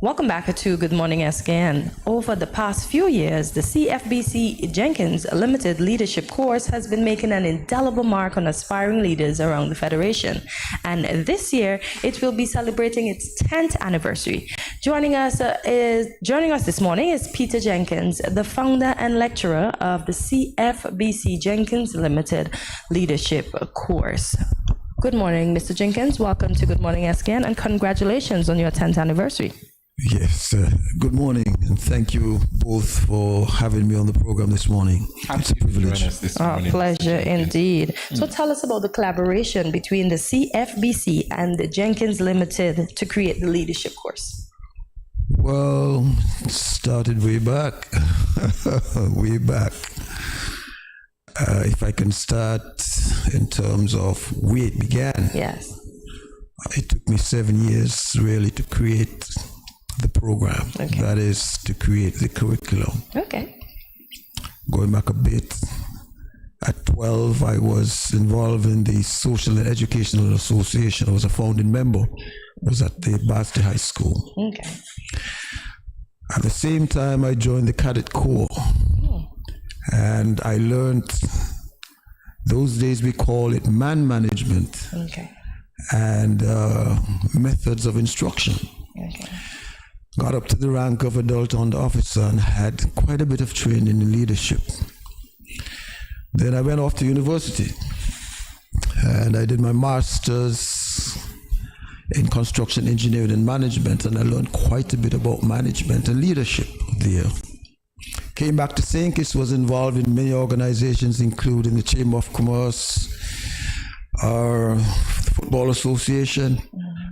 Welcome back to Good Morning SKN. Over the past few years, the CFBC Jenkins Limited Leadership Course has been making an indelible mark on aspiring leaders around the Federation. And this year, it will be celebrating its 10th anniversary. Joining us this morning is Peter Jenkins, the founder and lecturer of the CFBC Jenkins Limited Leadership Course. Good morning, Mr. Jenkins. Welcome to Good Morning SKN and congratulations on your 10th anniversary. Yes, good morning, and thank you both for having me on the program this morning. It's a privilege. Pleasure indeed. So tell us about the collaboration between the CFBC and the Jenkins Limited to create the leadership course. Well, it started way back, way back. If I can start in terms of where it began. Yes. It took me 7 years really to create the program. Okay. That is to create the curriculum. Okay. Going back a bit, at 12, I was involved in the Social and Educational Association. I was a founding member. I was at the Basti High School. Okay. At the same time, I joined the Cadet Corps. And I learned, those days we call it man management. Okay. And methods of instruction. Okay. Got up to the rank of adult under officer and had quite a bit of training in leadership. Then I went off to university and I did my master's in construction engineering and management, and I learned quite a bit about management and leadership there. Came back to St. Kitts, was involved in many organizations, including the Chamber of Commerce, our Football Association.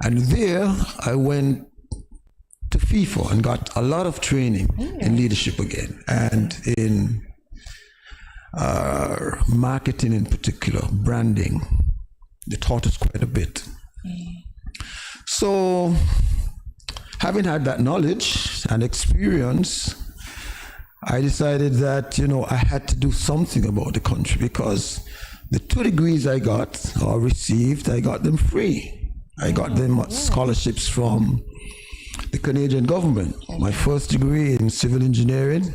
And there I went to FIFA and got a lot of training in leadership again, and in marketing in particular, branding. They taught us quite a bit. So, having had that knowledge and experience, I decided that, I had to do something about the country, because the 2 degrees I got or received, I got them free. I got them scholarships from the Canadian government. My first degree in civil engineering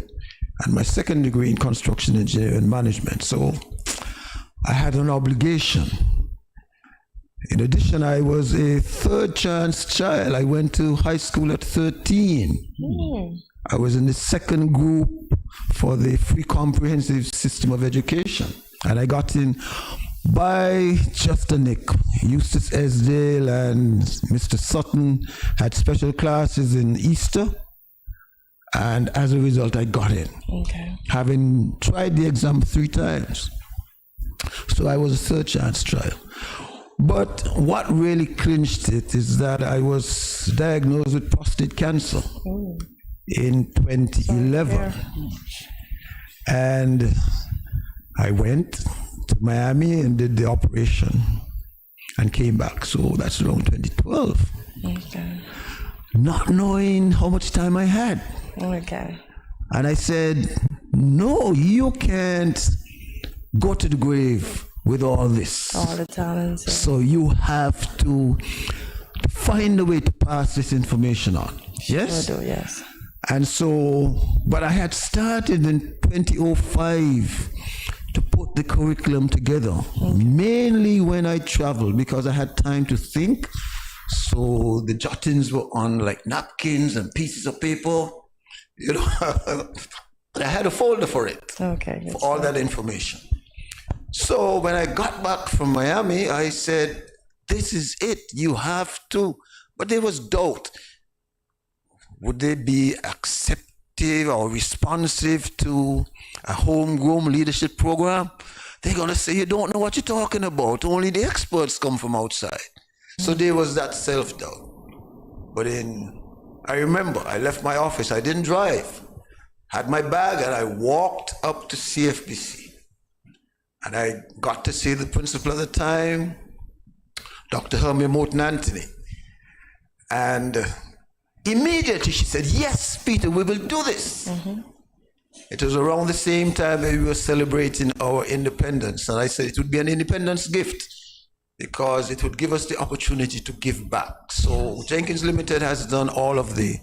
and my second degree in construction engineering and management. So I had an obligation. In addition, I was a third chance child. I went to high school at 13. I was in the second group for the free comprehensive system of education. And I got in by just a nick. Eustace Esdale and Mr. Sutton had special classes in Easter. And as a result, I got in. Having tried the exam 3 times. So I was a third chance child. But what really clinched it is that I was diagnosed with prostate cancer in 2011. And I went to Miami and did the operation and came back. So that's around 2012. Not knowing how much time I had. And I said, no, you can't go to the grave with all this. All the talents. So you have to find a way to pass this information on. Yes? Sure do, yes. And so, but I had started in 2005 to put the curriculum together, mainly when I traveled, because I had time to think. So the jottings were on like napkins and pieces of paper. I had a folder for it, for all that information. So when I got back from Miami, I said, this is it, you have to. But there was doubt. Would they be acceptive or responsive to a homegrown leadership program? They're going to say, you don't know what you're talking about. Only the experts come from outside. So there was that self-doubt. But I remember, I left my office, I didn't drive. Had my bag and I walked up to CFBC. And I got to see the principal at the time, Dr. Hermia Morton Anthony. And immediately she said, yes, Peter, we will do this. It was around the same time that we were celebrating our independence. And I said it would be an independence gift because it would give us the opportunity to give back. So Jenkins Limited has done all of the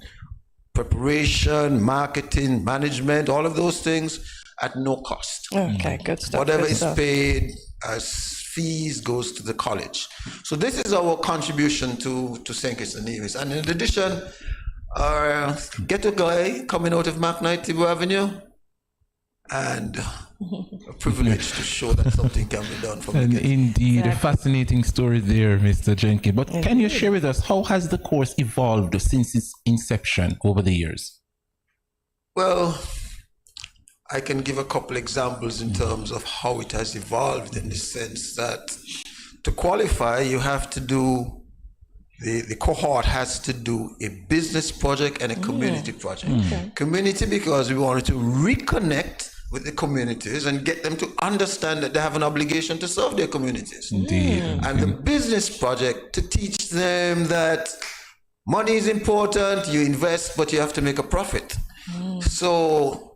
preparation, marketing, management, all of those things at no cost. Good stuff. Whatever good is stuff. paid as fees goes to the college. So this is our contribution to St. Kitts and Nevis. And in addition, our ghetto guy coming out of McKnight Tibu Avenue, and a privilege to show that something can be done from And the get-go. indeed, a fascinating story there, Mr. Jenkins. But can you share with us, how has the course evolved since its inception over the years? Well, I can give a couple examples in terms of how it has evolved, in the sense that to qualify, you have to do, the cohort has to do a business project and a community project. Community, because we wanted to reconnect with the communities and get them to understand that they have an obligation to serve their communities. Indeed. And the business project to teach them that money is important, you invest, but you have to make a profit. So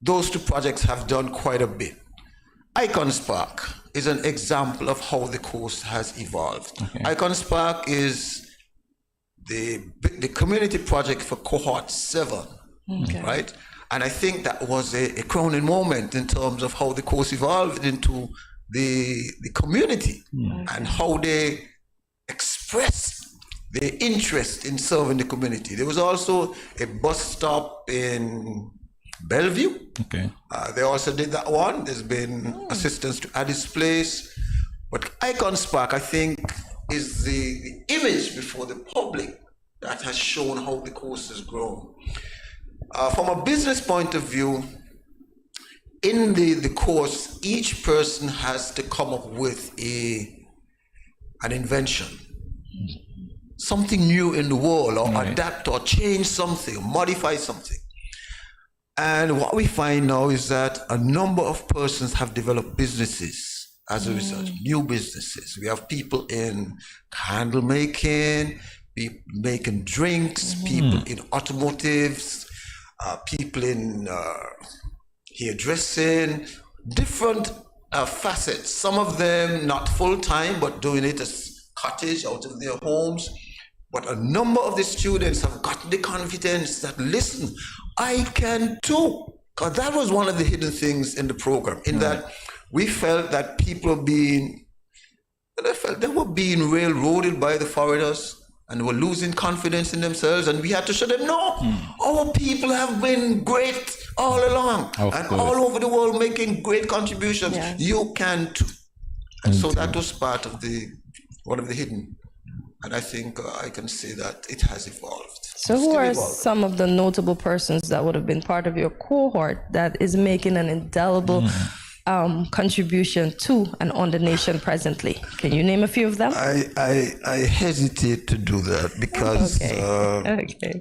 those two projects have done quite a bit. Icon Spark is an example of how the course has evolved. Icon Spark is the community project for cohort 7, right? And I think that was a crowning moment in terms of how the course evolved into the community and how they expressed their interest in serving the community. There was also a bus stop in Bellevue. They also did that one. There's been assistance to Addis Place. But Icon Spark, I think, is the image before the public that has shown how the course has grown. From a business point of view, in the course, each person has to come up with an invention, something new in the world, or adapt or change something, modify something. And what we find now is that a number of persons have developed businesses as a result, new businesses. We have people in candle making, people making drinks, people in automotives, people in hairdressing, different facets. Some of them not full-time, but doing it as cottage out of their homes. But a number of the students have gotten the confidence that, listen, I can too. Because that was one of the hidden things in the program, in that we felt that people were being railroaded by the foreigners and were losing confidence in themselves, and we had to show them, no, our people have been great all along, all over the world making great contributions. Yes. You can too. And so that was part of one of the hidden. And I think I can say that it has evolved. So who are some of the notable persons that would have been part of your cohort that is making an indelible contribution to and on the nation presently? Can you name a few of them? I hesitate to do that because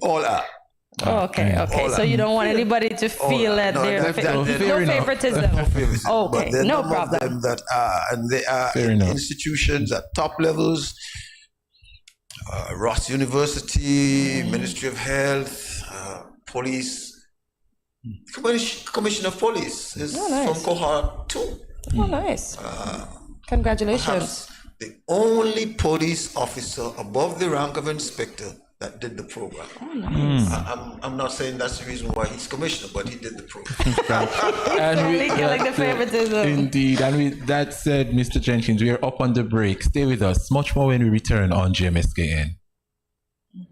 all are. Okay. So you don't want anybody to feel that they're no favoritism. Okay, but no problem. Them that are, and they are in institutions at top levels. Ross University, Ministry of Health, Police, Commission of Police is from cohort 2. Oh, nice. Congratulations. The only police officer above the rank of inspector that did the program. Oh, nice. I'm not saying that's the reason why he's commissioner, but he did the program. Like the favoritism. Indeed. And with that said, Mr. Jenkins, we are up on the break. Stay with us. Much more when we return on GMSKN.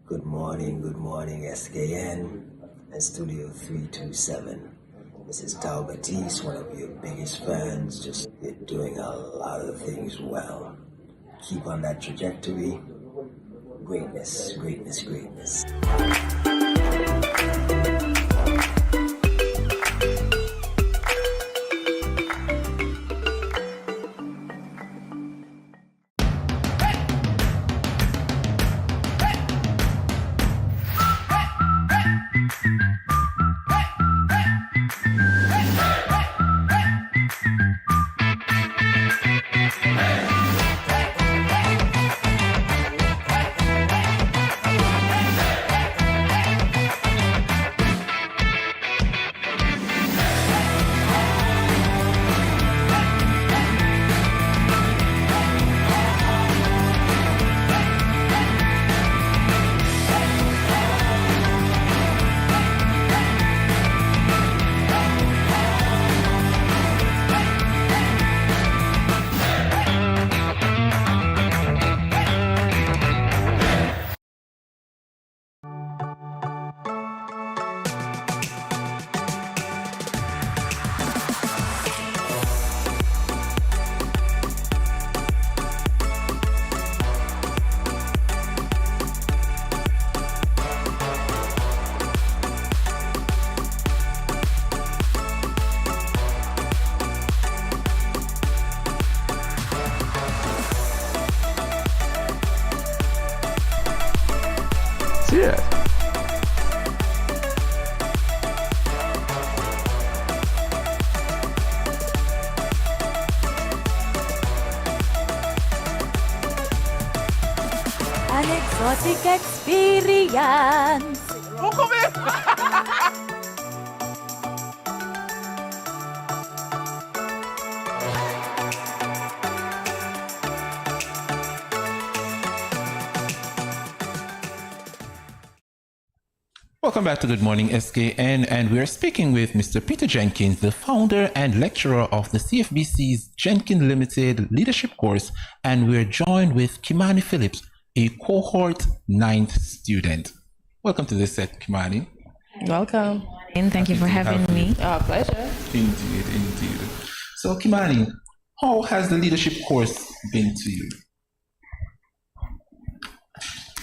Good morning, SKN and Studio 327. This is Tao Batiste, one of your biggest fans. Just you're doing a lot of things well. Keep on that trajectory. Greatness, greatness, greatness. Yeah. An exotic experience. Welcome back to Good Morning SKN, and we are speaking with Mr. Peter Jenkins, the founder and lecturer of the CFBC's Jenkins Limited Leadership Course, and we're joined with Kimani Phillips, a cohort 9th student. Welcome to this set, Kimani. Welcome. And thank you for having me. Our pleasure. Indeed. So, Kimani, how has the leadership course been to you?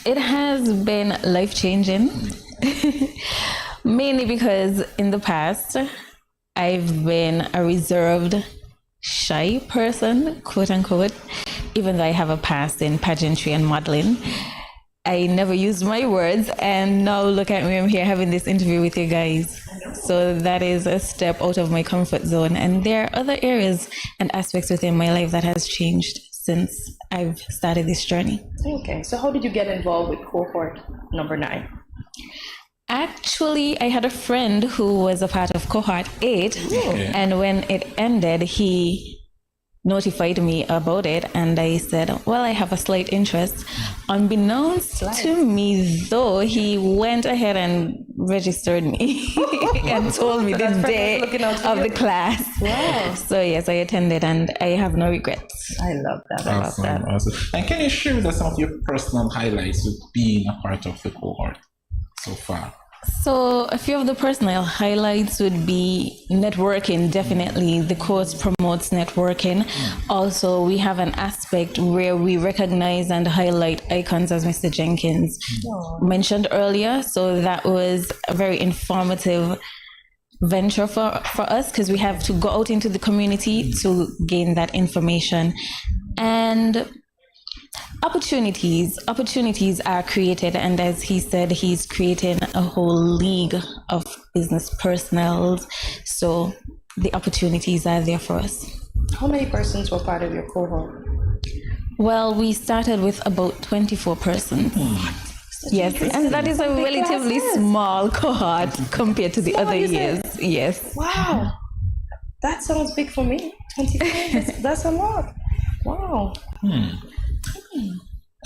It has been life-changing. Mainly because in the past, I've been a reserved, shy person, quote unquote, even though I have a past in pageantry and modeling. I never used my words, and now look at me, I'm here having this interview with you guys. So that is a step out of my comfort zone. And there are other areas and aspects within my life that has changed since I've started this journey. Okay, so how did you get involved with cohort number 9? Actually, I had a friend who was a part of cohort 8, and when it ended, he notified me about it, and I said, well, I have a slight interest. Unbeknownst to me, though, he went ahead and registered me and told me the day of the class. Wow. So yes, I attended, and I have no regrets. I love that. I love that. Awesome. And can you share with us some of your personal highlights with being a part of the cohort so far? So a few of the personal highlights would be networking. Definitely, the course promotes networking. Also, we have an aspect where we recognize and highlight icons, as Mr. Jenkins mentioned earlier. So that was a very informative venture for us, because we have to go out into the community to gain that information. And opportunities are created, and as he said, he's creating a whole league of business personnel, so the opportunities are there for us. How many persons were part of your cohort? Well, we started with about 24 persons. Yes, and that is a relatively small cohort compared to the other years. Yes. Wow, that sounds big for me. 24, that's a lot. Wow.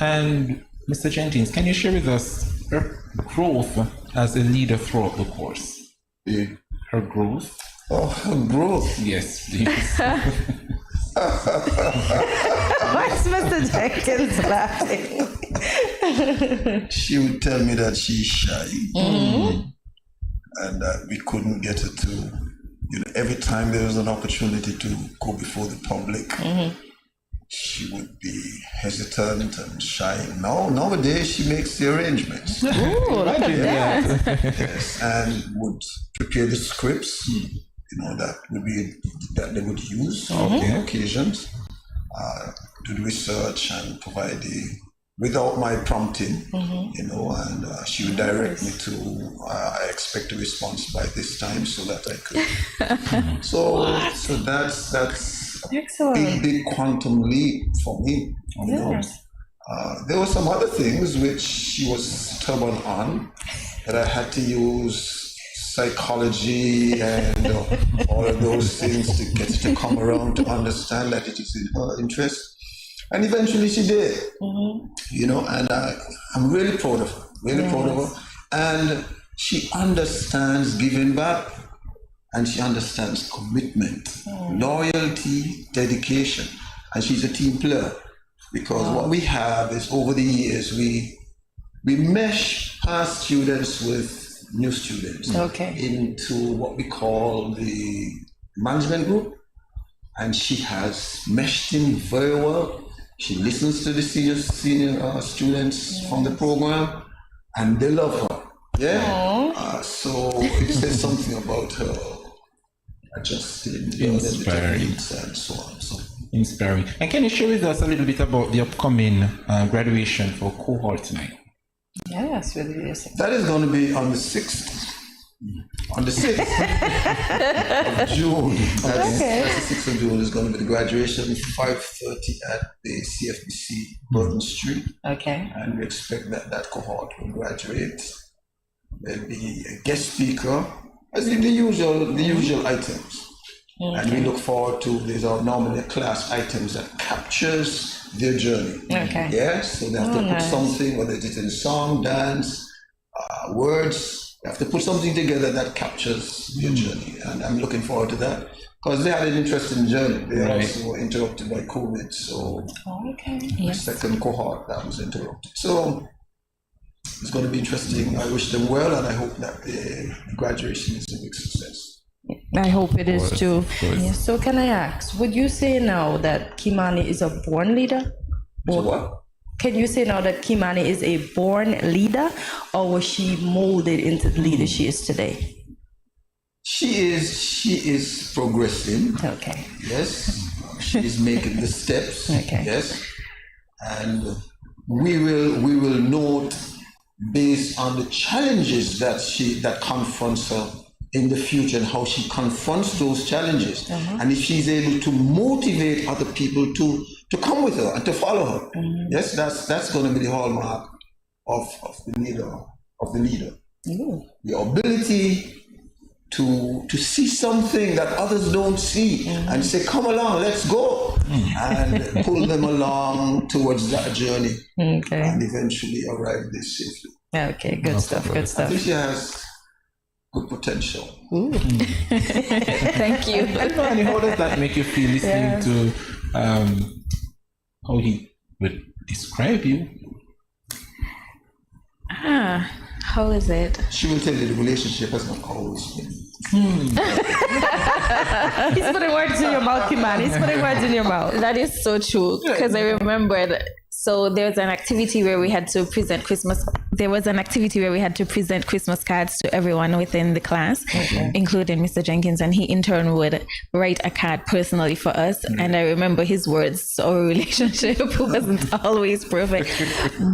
And Mr. Jenkins, can you share with us her growth as a leader throughout the course? Her growth? Oh, her growth? Yes, please. Why's Mr. Jenkins laughing? She would tell me that she's shy, and that we couldn't get her to, every time there was an opportunity to go before the public, she would be hesitant and shy. Nowadays she makes the arrangements. Ooh, look at that. Yes, and would prepare the scripts, that they would use on occasions, do the research and provide without my prompting, and she would direct me to, I expect a response by this time so that I could. So that's excellent. Big quantum leap for me. There were some other things which she was stubborn on, that I had to use psychology and all of those things to get her to come around to understand that it is in her interest. And eventually she did, and I'm really proud of her, And she understands giving back, and she understands commitment, loyalty, dedication, and she's a team player, because what we have is, over the years, we mesh past students with new students into what we call the management group, and she has meshed in very well. She listens to the senior students from the program, and they love her. So it says something about her adjusting, inspiring, and so on. So inspiring. And can you share with us a little bit about the upcoming graduation for cohort 9? Yes, that is going to be on the 6th. On the 6th of June. That's the 6th of June is going to be the graduation, 5:30 at the CFBC Burton Street. And we expect that cohort will graduate. There'll be a guest speaker, as in the usual items. And we look forward to, these are normally class items that captures their journey. So they have to put something, whether it's in song, dance, words, they have to put something together that captures their journey. And I'm looking forward to that, because they had an interesting journey. They also were interrupted by COVID, so the second cohort that was interrupted. So it's going to be interesting. I wish them well, and I hope that the graduation is a big success. I hope it is too. So can I ask, would you say now that Kimani is a born leader? What? can you say now that Kimani is a born leader, or was she molded into the leader she is today? She is progressing. Okay. Yes. She is making the steps. Okay. Yes. And we will note based on the challenges that confronts her in the future and how she confronts those challenges. And if she's able to motivate other people to come with her and to follow her. Yes, that's going to be the hallmark of the leader. The ability to see something that others don't see and say, come along, let's go, and pull them along towards that journey and eventually arrive there safely. Okay, good stuff. I think she has good potential. Thank you. Fanny, how does that make you feel listening to how he would describe you? How is it? She will tell you the relationship has not always been. He's putting words in your mouth, Kimani. He's putting words in your mouth. That is so true, because I remembered. So there was an activity where we had to present Christmas. There was an activity where we had to present Christmas cards to everyone within the class, including Mr. Jenkins, and he in turn would write a card personally for us. And I remember his words. So our relationship wasn't always perfect,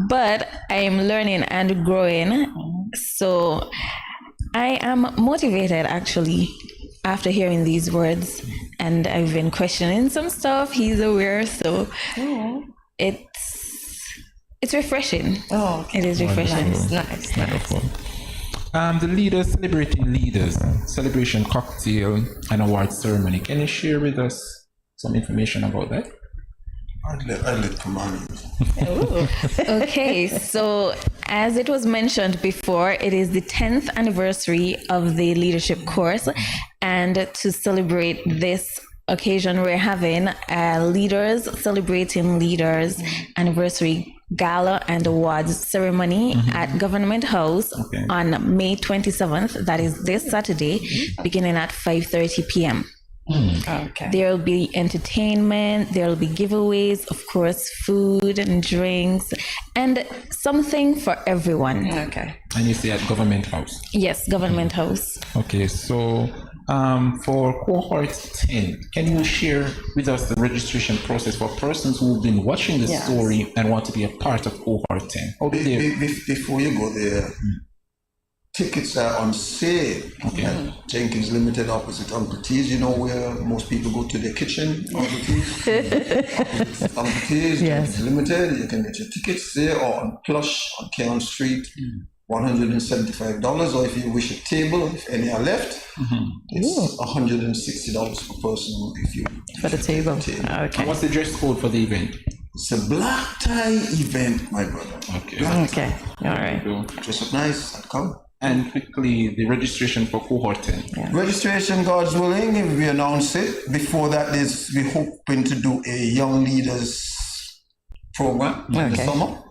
but I am learning and growing. So I am motivated actually after hearing these words, and I've been questioning some stuff. He's aware, so it's refreshing. It is refreshing. Nice. Wonderful. The leaders celebrating leaders, celebration cocktail and award ceremony. Can you share with us some information about that? I'd let Kamani. Okay, so as it was mentioned before, it is the 10th anniversary of the leadership course, and to celebrate this occasion, we're having a leaders celebrating leaders anniversary gala and awards ceremony at Government House on May 27th. That is this Saturday, beginning at 5:30 p.m. There will be entertainment, there will be giveaways, of course, food and drinks, and something for everyone. And you say at Government House? Yes, Government House. Okay, so for cohort 10, can you share with us the registration process for persons who've been watching the story and want to be a part of cohort 10? Before you go there, tickets are on sale at Jenkins Limited opposite Uncle T's. You know where most people go to their kitchen, Uncle T's? Uncle T's, Jenkins Limited. You can get your tickets there, or on Plush on Keon Street, $175. Or if you wish a table, if any are left, it's $160 per person if you for the table. Okay. And what's the dress code for the event? It's a black tie event, my brother. Okay. All right. Dress up nice and come. And quickly, the registration for cohort 10. Registration, God's willing, if we announce it. Before that, we're hoping to do a young leaders program in the summer.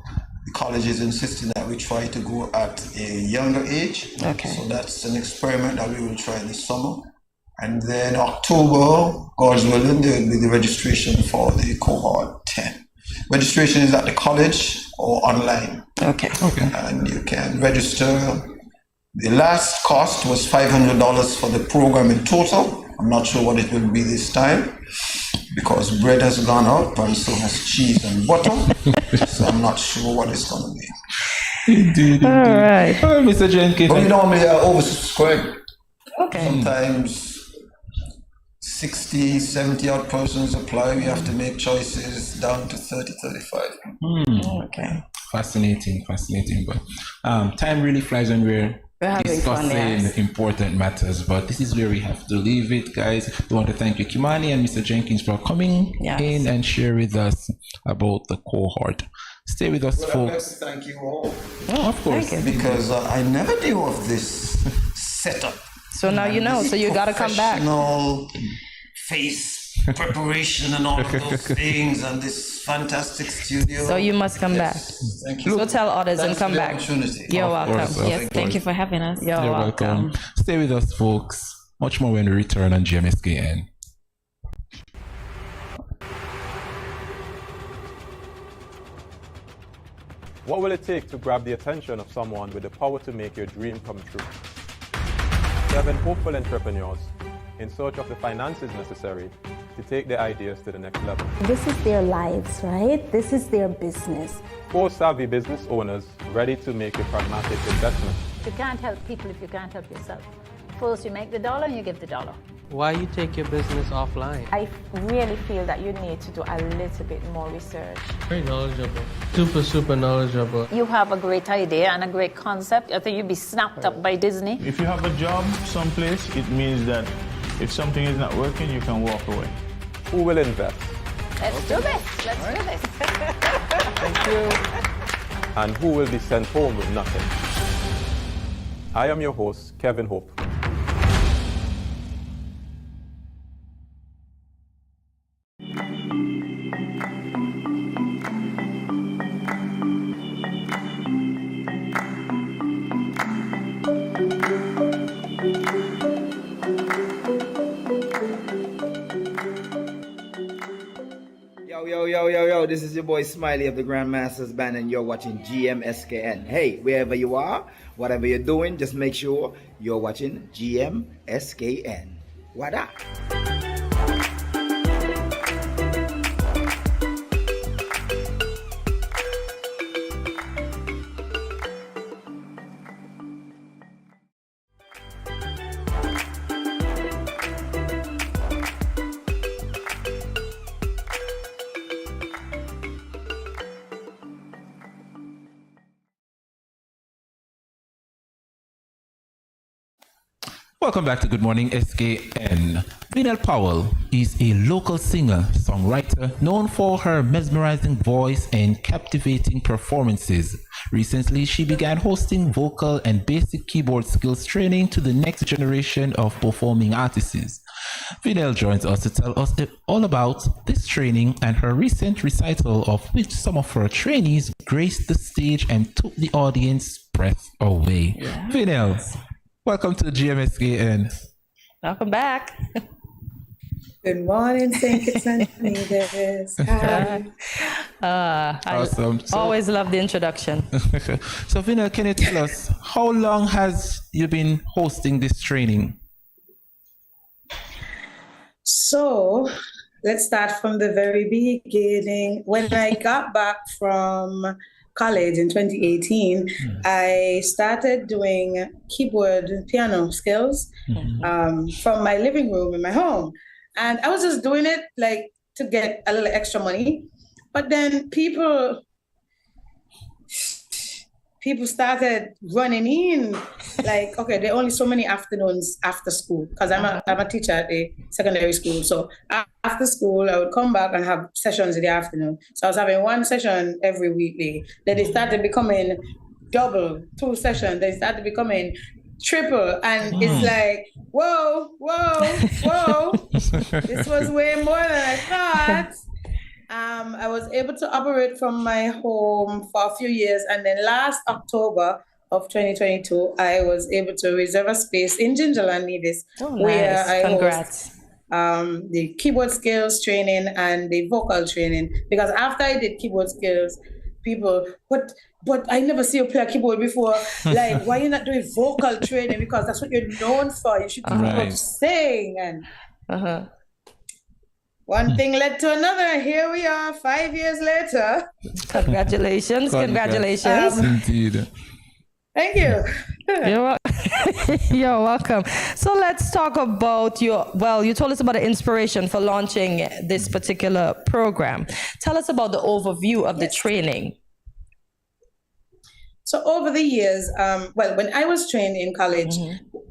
The college is insisting that we try to go at a younger age. So that's an experiment that we will try this summer. And then October, God's willing, there will be the registration for the cohort 10. Registration is at the college or online. And you can register. The last cost was $500 for the program in total. I'm not sure what it will be this time because bread has gone up and so has cheese and butter. So I'm not sure what it's going to be. Indeed. All right. Oh, Mr. Jenkins. But we normally are oversubscribed. Sometimes 60, 70 odd persons apply. We have to make choices down to 30, 35. Fascinating. But time really flies when we're discussing important matters, but this is where we have to leave it, guys. We want to thank you, Kimani and Mr. Jenkins, for coming in and share with us about the cohort. Stay with us, folks. Thank you all. Of course. Because I never knew of this setup. So now you know, so you got to come back. Face preparation and all of those things and this fantastic studio. So you must come back. Thank you. So tell others and come back. You're welcome. Yes, thank you for having us. You're welcome. Stay with us, folks. Much more when we return on GMSKN. What will it take to grab the attention of someone with the power to make your dream come true? 7 hopeful entrepreneurs in search of the finances necessary to take their ideas to the next level. This is their lives, right? This is their business. 4 savvy business owners ready to make a pragmatic investment. You can't help people if you can't help yourself. First, you make the dollar and you give the dollar. Why you take your business offline? I really feel that you need to do a little bit more research. Very knowledgeable. Super knowledgeable. You have a great idea and a great concept. I think you'd be snapped up by Disney. If you have a job someplace, it means that if something is not working, you can walk away. Who will invest? Let's do this. Let's do this. Thank you. And who will be sent home with nothing? I am your host, Kevin Hope. Yo, this is your boy Smiley of the Grandmasters Band, and you're watching GMSKN. Hey, wherever you are, whatever you're doing, just make sure you're watching GMSKN. What up? Welcome back to Good Morning SKN. Vinell Powell is a local singer, songwriter known for her mesmerizing voice and captivating performances. Recently, she began hosting vocal and basic keyboard skills training to the next generation of performing artists. Vinell joins us to tell us all about this training and her recent recital, of which some of her trainees graced the stage and took the audience breath away. Yeah. Vinell, welcome to GMSKN. Welcome back. Good morning, St. Kitts and Nevis. Hi. Awesome. Always love the introduction. So, Vinell, can you tell us how long has you been hosting this training? So, let's start from the very beginning. When I got back from college in 2018, I started doing keyboard piano skills from my living room in my home. And I was just doing it like to get a little extra money. But then people started running in, like, okay, there are only so many afternoons after school, because I'm a teacher at a secondary school. So after school, I would come back and have sessions in the afternoon. So I was having one session every weekday. Then it started becoming double, 2 sessions. They started becoming triple. And it's like, whoa. This was way more than I thought. I was able to operate from my home for a few years, and then last October of 2022, I was able to reserve a space in Gingerland, Nevis, where I host the keyboard skills training and the vocal training. Because after I did keyboard skills, people, but I never see you play a keyboard before. Like, why are you not doing vocal training? Because that's what you're known for. You should be able to sing. And one thing led to another. Here we are 5 years later. Congratulations. Indeed. Thank you. You're welcome. So let's talk about you told us about the inspiration for launching this particular program. Tell us about the overview of the training. So over the years, when I was trained in college,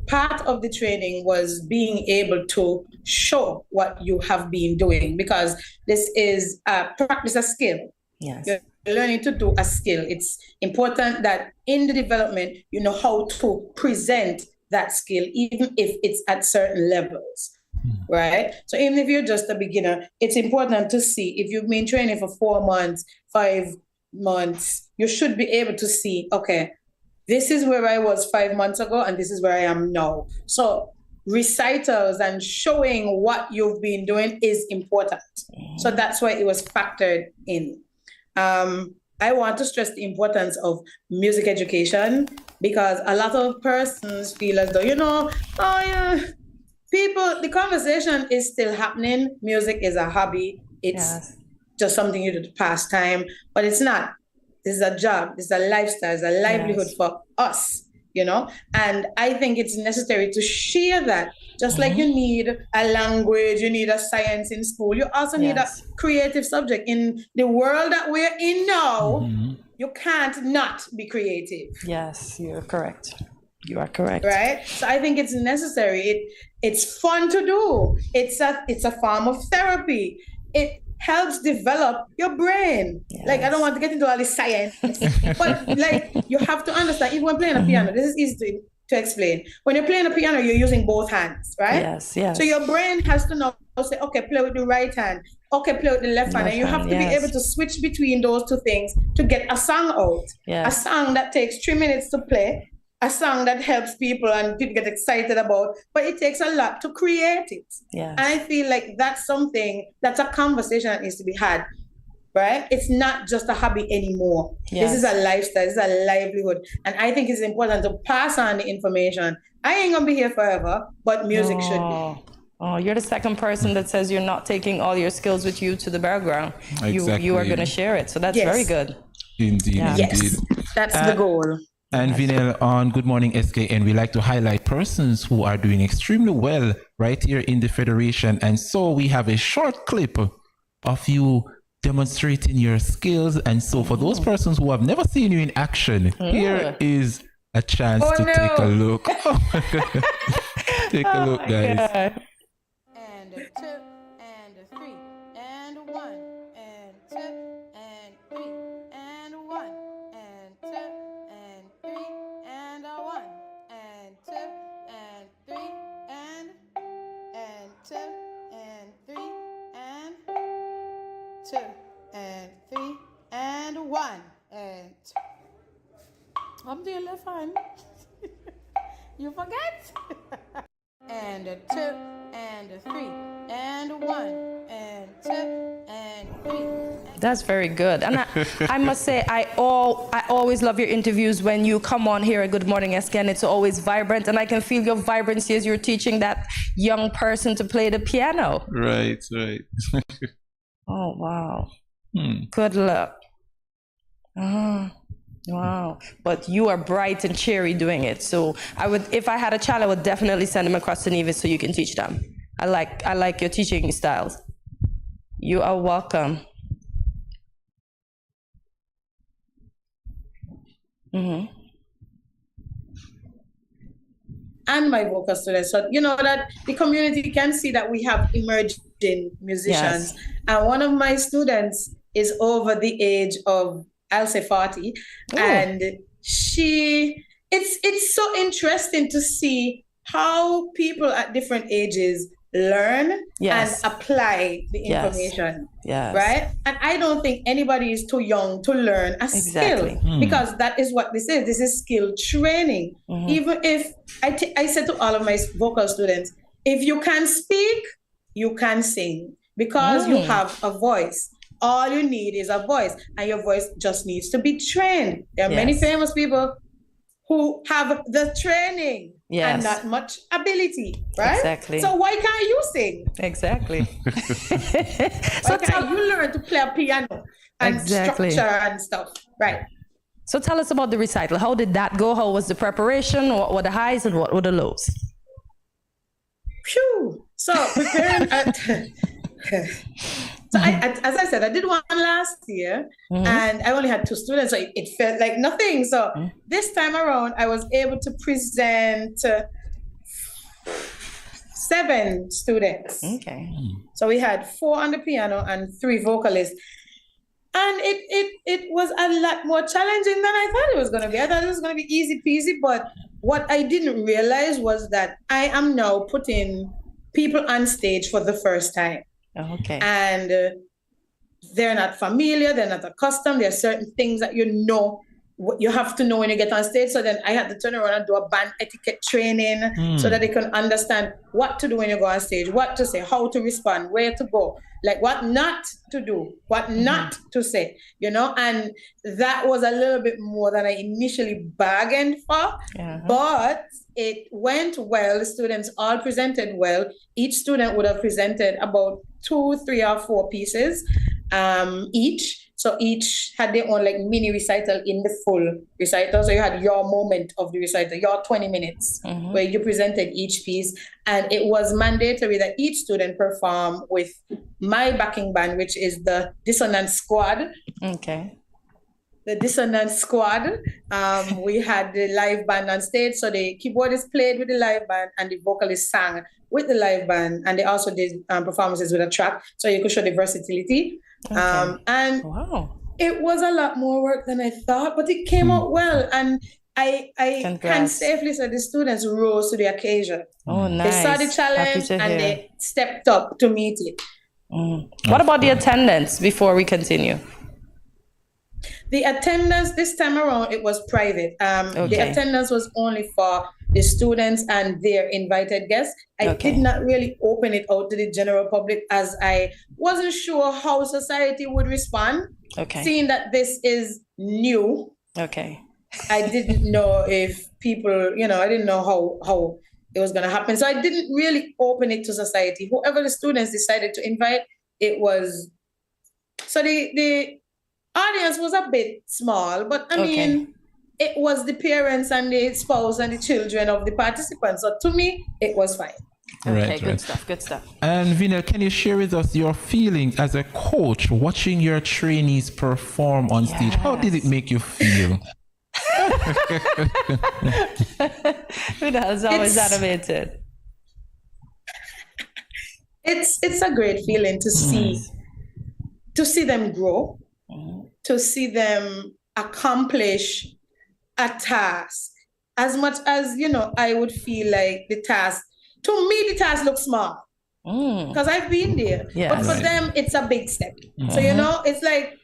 part of the training was being able to show what you have been doing, because this is practice a skill. Yes. You're learning to do a skill. It's important that in the development, you know how to present that skill, even if it's at certain levels, right? So even if you're just a beginner, it's important to see, if you've been training for 4 months, 5 months, you should be able to see, okay, this is where I was 5 months ago and this is where I am now. So recitals and showing what you've been doing is important. So that's why it was factored in. I want to stress the importance of music education, because a lot of persons feel as though, the conversation is still happening. Music is a hobby. It's just something you do to pass time, but it's not. This is a job. This is a lifestyle. It's a livelihood for us, and I think it's necessary to share that. Just like you need a language, you need a science in school, you also need a creative subject. In the world that we're in now, you can't not be creative. Yes, you're correct. You are correct. Right? So I think it's necessary. It's fun to do. It's a form of therapy. It helps develop your brain. Yes. Like, I don't want to get into all this science, but like, you have to understand, even when playing a piano, this is easy to explain. When you're playing a piano, you're using both hands, right? Yes, yes. So your brain has to know, say, okay, play with the right hand. Okay, play with the left hand. And you have to be able to switch between those two things to get a song out. Yes. A song that takes 3 minutes to play, a song that helps people and people get excited about, but it takes a lot to create it. Yes. And I feel like that's a conversation that needs to be had, right? It's not just a hobby anymore. Yes. This is a lifestyle, this is a livelihood. And I think it's important to pass on the information. I ain't gonna be here forever, but music should be. Oh, you're the second person that says you're not taking all your skills with you to the background. Exactly. You are gonna share it. So that's very good. Indeed, Yes, that's the goal. And Vinel, on Good Morning SKN, we like to highlight persons who are doing extremely well right here in the Federation. And so we have a short clip of you demonstrating your skills. And so for those persons who have never seen you in action, here is a chance to take a look. Take a look, guys. God. And 2 and 3 and 1 and 2 and 3 and 1 and 2 and 3 and 1 and 2 and 3 and 2 and 3 and 2 and 3 and 1 and 2. I'm doing left hand. You forget? And 2 and 3 and 1 and 2 and 3. That's very good. And I must say, I always love your interviews when you come on here at Good Morning SKN. It's always vibrant, and I can feel your vibrancy as you're teaching that young person to play the piano. Right. Oh, wow. Good luck. Wow. But you are bright and cheery doing it. So if I had a child, I would definitely send them across to Nevis so you can teach them. I like your teaching styles. You are welcome. And my vocal students. So, that the community can see that we have emerging musicians. Yes. And one of my students is over the age of, I'll say 40. Ooh. And it's so interesting to see how people at different ages learn and apply the information. Yes. Right? And I don't think anybody is too young to learn a skill, because that is what this is. This is skill training. Even if I said to all of my vocal students, if you can speak, you can sing, because you have a voice. All you need is a voice, and your voice just needs to be trained. There are many famous people who have the training and not much ability, right? Exactly. So why can't you sing? Exactly. So can't you learn to play a piano and structure and stuff, right? So tell us about the recital. How did that go? How was the preparation? What were the highs and what were the lows? Phew. So preparing So as I said, I did one last year, and I only had 2 students, so it felt like nothing. So this time around, I was able to present 7 students. Okay. So we had 4 on the piano and 3 vocalists. And it was a lot more challenging than I thought it was going to be. I thought it was going to be easy peasy, but what I didn't realize was that I am now putting people on stage for the first time. Okay. And they're not familiar, they're not accustomed. There are certain things that you have to know when you get on stage. So then I had to turn around and do a band etiquette training so that they can understand what to do when you go on stage, what to say, how to respond, where to go, like what not to do, what not to say, you know. And that was a little bit more than I initially bargained for, but it went well. The students all presented well. Each student would have presented about 2, 3, or 4 pieces each. So each had their own like mini recital in the full recital. So you had your moment of the recital, your 20 minutes where you presented each piece. And it was mandatory that each student perform with my backing band, which is the Dissonance Squad. Okay. The Dissonance Squad. We had the live band on stage. So the keyboardist played with the live band and the vocalist sang with the live band. And they also did performances with a track. So you could show the versatility. Okay. And it was a lot more work than I thought, but it came out well. And I can safely say the students rose to the occasion. Oh, nice. They saw the challenge and they stepped up to meet it. What about the attendance before we continue? The attendance this time around, it was private. The attendance was only for the students and their invited guests. I did not really open it out to the general public as I wasn't sure how society would respond. Seeing that this is new. I didn't know if people, you know, I didn't know how it was going to happen. So I didn't really open it to society. Whoever the students decided to invite, it was... So the audience was a bit small, but I mean, it was the parents and the spouse and the children of the participants. So to me, it was fine. Good stuff, good stuff. And Vinel, can you share with us your feelings as a coach watching your trainees perform on stage? How did it make you feel? Vinel's always animated. It's a great feeling to see them grow, to see them accomplish a task. As much as, you know, I would feel like the task, to me, the task looks small because I've been there. But for them, it's a big step. So, you know, it's like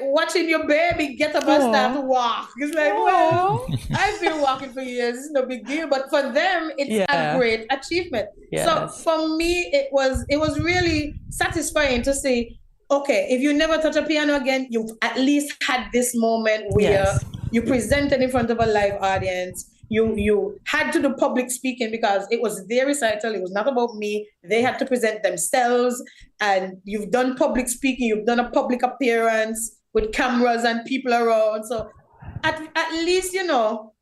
watching your baby get up and start to walk. It's like, well, I've been walking for years. It's no big deal. But for them, it's a great achievement. So for me, it was really satisfying to see, okay, if you never touch a piano again, you've at least had this moment where you presented in front of a live audience. You had to do public speaking because it was their recital. It was not about me. They had to present themselves. And you've done public speaking. You've done a public appearance with cameras and people around. So at least, you know,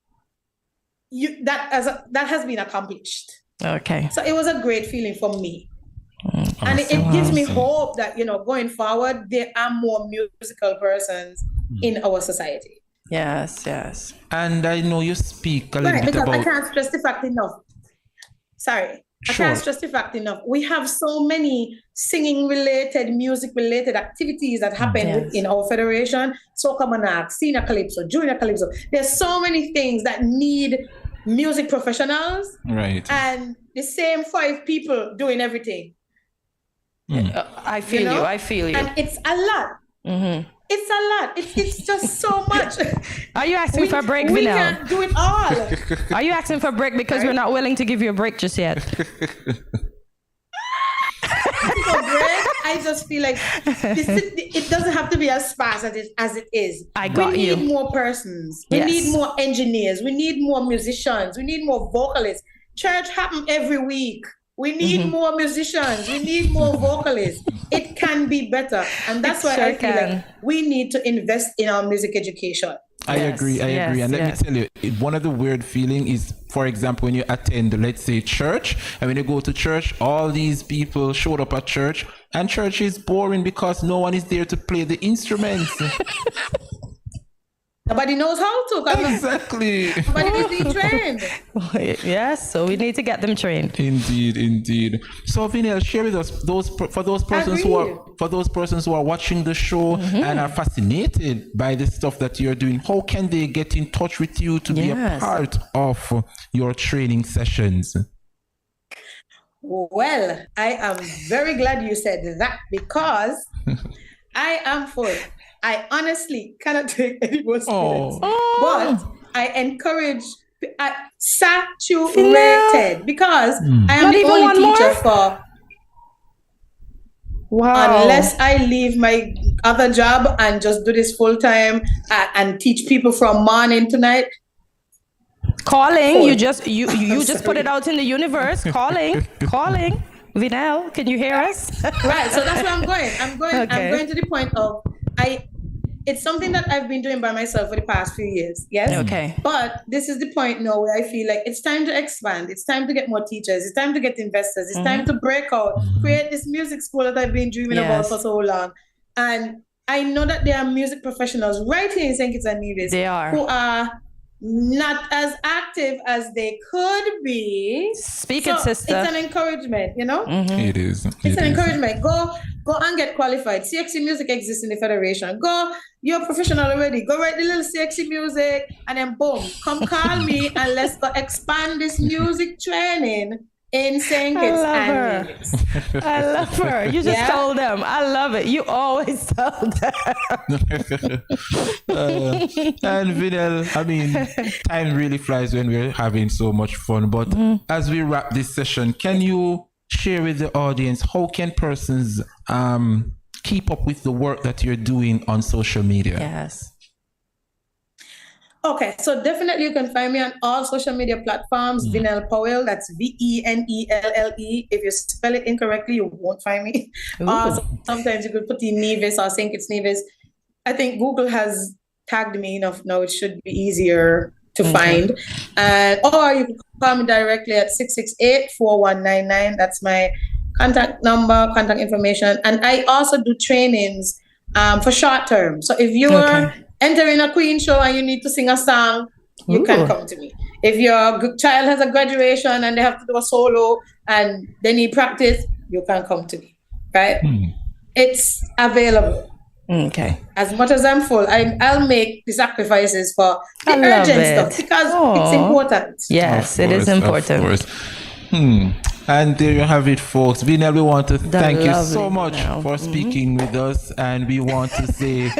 that has been accomplished. Okay. So it was a great feeling for me. And it gives me hope that, you know, going forward, there are more musical persons in our society. Yes, yes. And I know you speak a little bit because about... I can't stress the fact enough. Sorry. I can't stress the fact enough. We have so many singing-related, music-related activities that happen in our federation. Soca Monarch, Senior Calypso, Junior Calypso. There's so many things that need music professionals. Right. And the same 5 people doing everything. I feel you. I feel you. And it's a lot. It's a lot. It's just so much. Are you asking for a break, Vinel? We can't do it all. Are you asking for a break because we're not willing to give you a break just yet? I just feel like it doesn't have to be as fast as it is. We need more persons. We need more engineers. We need more musicians. We need more vocalists. Church happen every week. We need more musicians. We need more vocalists. It can be better. And that's why I feel like we need to invest in our music education. I agree. And let me tell you, one of the weird feeling is, for example, when you attend, let's say, church, and when you go to church, all these people showed up at church, and church is boring because no one is there to play the instruments. Nobody knows how to. Exactly. Nobody is being trained. Yes, so we need to get them trained. Indeed. So, Vinel, share with us for those persons who are watching the show and are fascinated by the stuff that you're doing. How can they get in touch with you to be a part of your training sessions? Well, I am very glad you said that because I am full. I honestly cannot take any more students, but I encourage saturated because I am Not the even only one teacher more? for. Wow. Unless I leave my other job and just do this full time and teach people from morning to night. Calling, you just put it out in the universe. Calling. Vinel, can you hear us? Right, so that's where I'm going. I'm Okay. going to the point of it's something that I've been doing by myself for the past few years. Yes. Okay. But this is the point now where I feel like it's time to expand. It's time to get more teachers. It's time to get investors. It's time to break out, create this music school that I've been dreaming about for so long. And I know that there are music professionals right here in St. Kitts and Nevis who are not as active as they could be. Speak it, sister. It's an encouragement, you know? It is. It's an encouragement. Go and get qualified. CXC music exists in the Federation. Go, you're a professional already. Go write the little CXC music and then boom, come call me and let's go expand this music training in St. Kitts and Nevis. I love her. You just told them. I love it. You always tell them. And Vinel, I mean, time really flies when we're having so much fun. But as we wrap this session, can you share with the audience how can persons keep up with the work that you're doing on social media? Yes. Okay, so definitely you can find me on all social media platforms. Vinel Powell, that's Venelle. If you spell it incorrectly, you won't find me. Sometimes you could put in Nevis or St. Kitts Nevis. I think Google has tagged me enough now. It should be easier to find. Or you can call me directly at 668-4199. That's my contact number, contact information. And I also do trainings for short term. So if you are entering a Queen show and you need to sing a song, you can come to me. If your child has a graduation and they have to do a solo and they need practice, you can come to me, right? It's available. Okay. As much as I'm full, I'll make the sacrifices for the urgent stuff because it's important. Yes, it is important. Of course. And there you have it, folks. Vinel, we want to thank you so much for speaking with us, and we want to say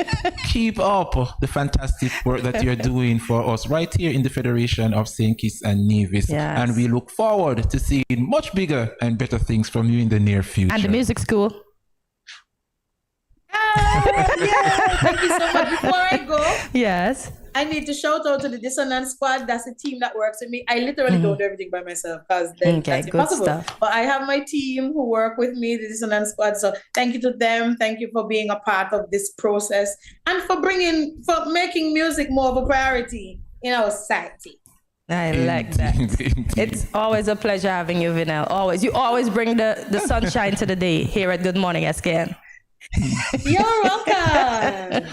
keep up the fantastic work that you're doing for us right here in the Federation of St. Kitts and Nevis. Yes. And we look forward to seeing much bigger and better things from you in the near future. And the music school. Thank you so much. Before I go, yes, I need to shout out to the Dissonance Squad. That's a team that works with me. I literally don't do everything by myself because that's impossible. Stuff. But I have my team who work with me, the Dissonance Squad. So thank you to them. Thank you for being a part of this process and for making music more of a priority in our society. I like that. It's always a pleasure having you, Vinel. Always. You always bring the sunshine to the day here at Good Morning SKN. You're welcome.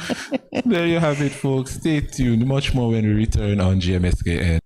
There you have it, folks. Stay tuned. Much more when we return on GMSKN.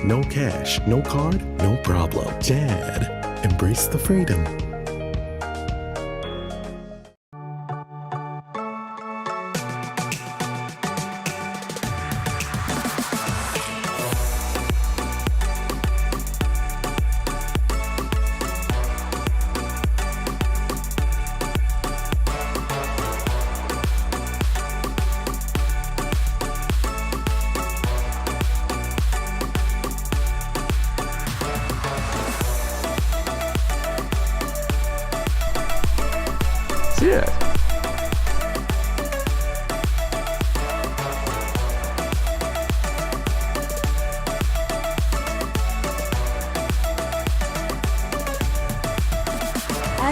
No cash, no card, no problem. Dad, embrace the freedom. Yeah.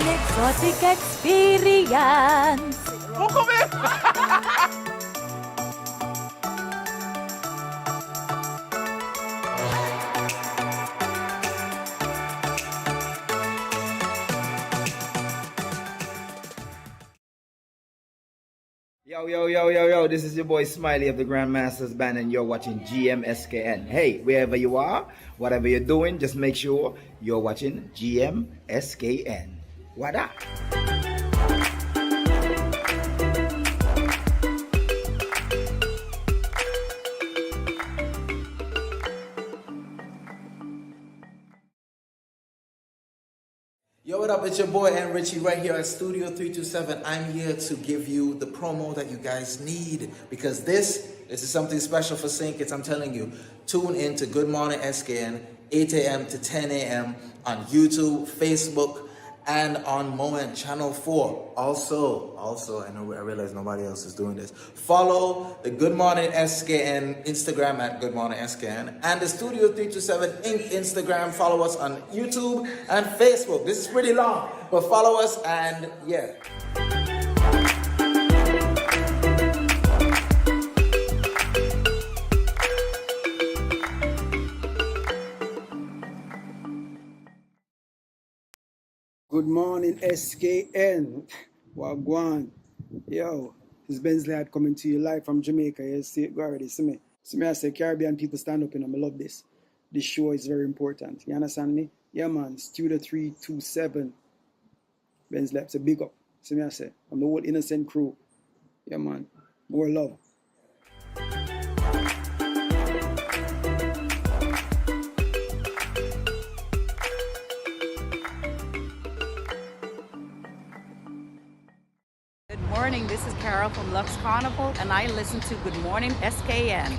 an exotic experience. Yo, this is your boy Smiley of the Grandmasters Band, and you're watching GMSKN. Hey, wherever you are, whatever you're doing, just make sure you're watching GMSKN. What up? Yo, what up? It's your boy N Richie right here at Studio 327. I'm here to give you the promo that you guys need, because this is something special for St. Kitts. I'm telling you, tune in to Good Morning SKN, 8 a.m. to 10 a.m. on YouTube, Facebook, and on Moment Channel 4. Also, I realize nobody else is doing this. Follow the Good Morning SKN Instagram at Good Morning SKN, and the Studio 327 Inc. Instagram. Follow us on YouTube and Facebook. This is pretty long, but follow us, and yeah. Good morning, SKN. Wagwan. Yo, this is Bensley Lad coming to you live from Jamaica. You see it already. See me, I say Caribbean people stand up, and I love this. This show is very important. You understand me? Yeah, man. Studio 327. Bensley Lad. It's a big up. See me, I say. I'm the whole innocent crew. Yeah, man. More love. Good morning, this is Carol from Lux Carnival, and I listen to Good Morning SKN.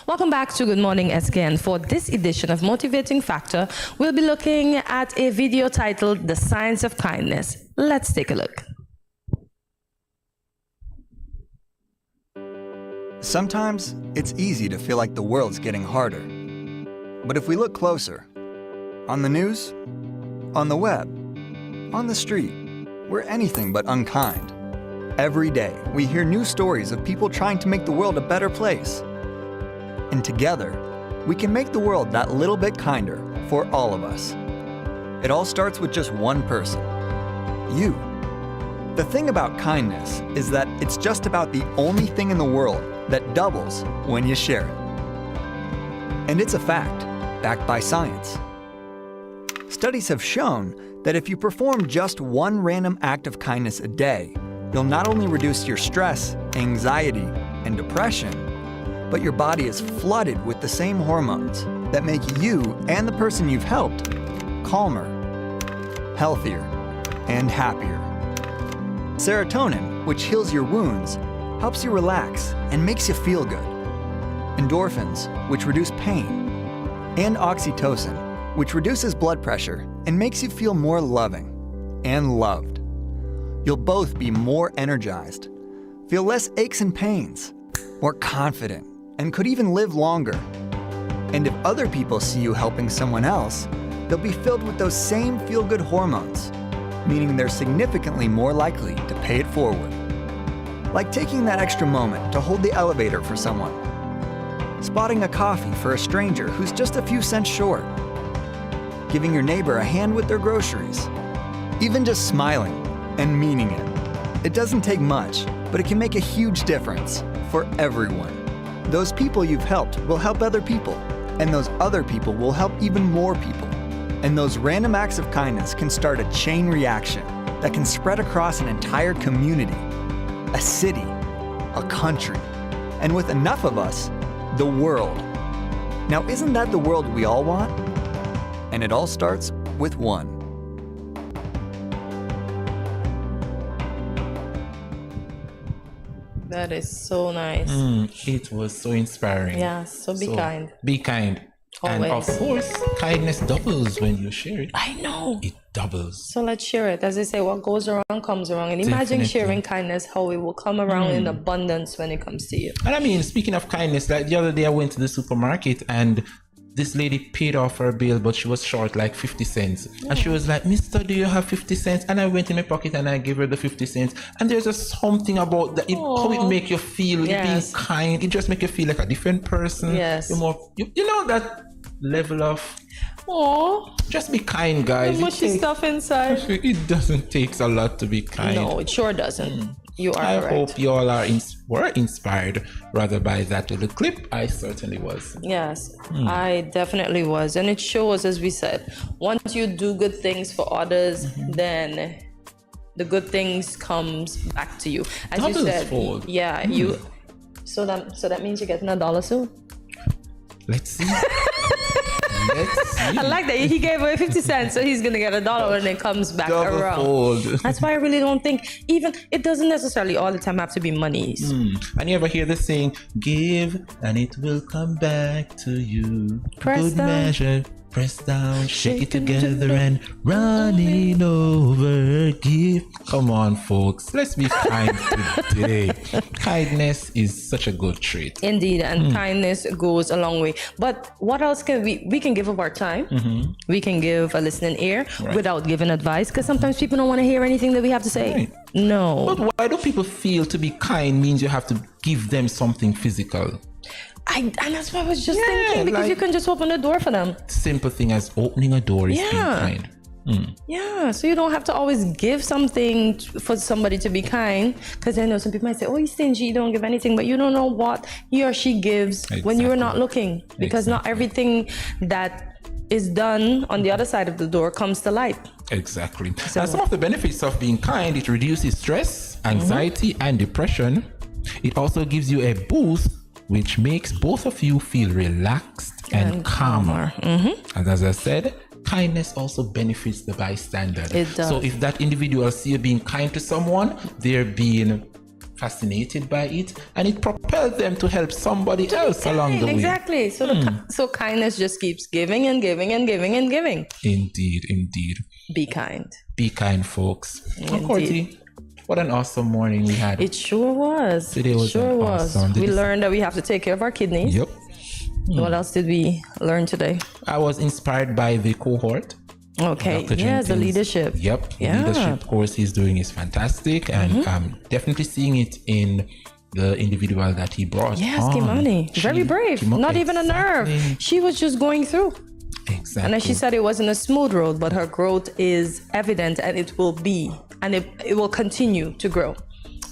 Welcome back to Good Morning SKN. For this edition of Motivating Factor, we'll be looking at a video titled The Science of Kindness. Let's take a look. Sometimes it's easy to feel like the world's getting harder. But if we look closer, on the news, on the web, on the street, we're anything but unkind. Every day, we hear new stories of people trying to make the world a better place. And together, we can make the world that little bit kinder for all of us. It all starts with just one person, you. The thing about kindness is that it's just about the only thing in the world that doubles when you share it. And it's a fact, backed by science. Studies have shown that if you perform just one random act of kindness a day, you'll not only reduce your stress, anxiety, and depression, but your body is flooded with the same hormones that make you and the person you've helped calmer, healthier, and happier. Serotonin, which heals your wounds, helps you relax and makes you feel good. Endorphins, which reduce pain. And oxytocin, which reduces blood pressure and makes you feel more loving and loved. You'll both be more energized, feel less aches and pains, more confident, and could even live longer. And if other people see you helping someone else, they'll be filled with those same feel-good hormones, meaning they're significantly more likely to pay it forward. Like taking that extra moment to hold the elevator for someone, spotting a coffee for a stranger who's just a few cents short, giving your neighbor a hand with their groceries, even just smiling and meaning it. It doesn't take much, but it can make a huge difference for everyone. Those people you've helped will help other people, and those other people will help even more people. And those random acts of kindness can start a chain reaction that can spread across an entire community, a city, a country, and with enough of us, the world. Now, isn't that the world we all want? And it all starts with one. That is so nice. It was so inspiring. Yeah, so be kind. Be kind. And of Always. course, kindness doubles when you share it. I know. It doubles. So let's share it. As they say, what goes around comes around. And imagine Definitely. sharing kindness, how it will come around in abundance when it comes to you. And I mean, speaking of kindness, like the other day I went to the supermarket and this lady paid off her bill, but she was short like 50 cents. And she was like, "Mister, do you have 50 cents? And I went in my pocket and I gave her the 50 cents. And there's just something about that, how it make you feel, you being kind. It just make you feel like a different person. Yes. You're more, you know that level of, just be kind, guys. The mushy stuff inside. It doesn't take a lot to be kind. No, it sure doesn't. You are I correct. hope you all were inspired rather by that little clip. I certainly was. Yes, I definitely was. And it shows, as we said, once you do good things for others, then the good things comes back to you. As you said, yeah, you. So that means you're getting $1 soon. Let's see. I like that he gave away 50 cents, so he's gonna get $1 when it comes back around. Fold. That's why I really don't think it doesn't necessarily all the time have to be monies. And you ever hear the saying, "Give and it will come back to you." Press Good down. measure, press down, shake it together and running over. Give. Come on, folks. Let's be kind today. Kindness is such a good trait. Indeed, and kindness goes a long way. But what else can we can give of our time? We can give a listening ear without giving advice, because sometimes people don't want to hear anything that we have to say. No. But why do people feel to be kind means you have to give them something physical? And that's what I was just thinking, because you can just open the door for them. Simple thing as opening a door is being kind. Yeah, so you don't have to always give something for somebody to be kind, because I know some people might say, "Oh, he's stingy, you don't give anything," but you don't know what he or she gives when you are not looking, because not everything that is done on the other side of the door comes to light. Exactly. And some of the benefits of being kind, it reduces stress, anxiety, and depression. It also gives you a boost, which makes both of you feel relaxed and calmer. And as I said, kindness also benefits the bystander. It does. So if that individual see you being kind to someone, they're being fascinated by it, and it propels them to help somebody else along the way. Exactly. So so kindness just keeps giving and giving and giving and giving. Indeed, indeed. Be kind. Be kind, folks. Courtney, what an awesome morning we had. It sure was. Today was awesome. We learned that we have to take care of our kidneys. Yep. What else did we learn today? I was inspired by the cohort. Okay. Yes, the leadership. Yep. The leadership course he's doing is fantastic, and I'm definitely seeing it in the individual that he brought. Yes, on. Kimani. Very brave. Not even a nerve. She was just going through. Exactly. And as she said, it wasn't a smooth road, but her growth is evident, and it will be, and it will continue to grow.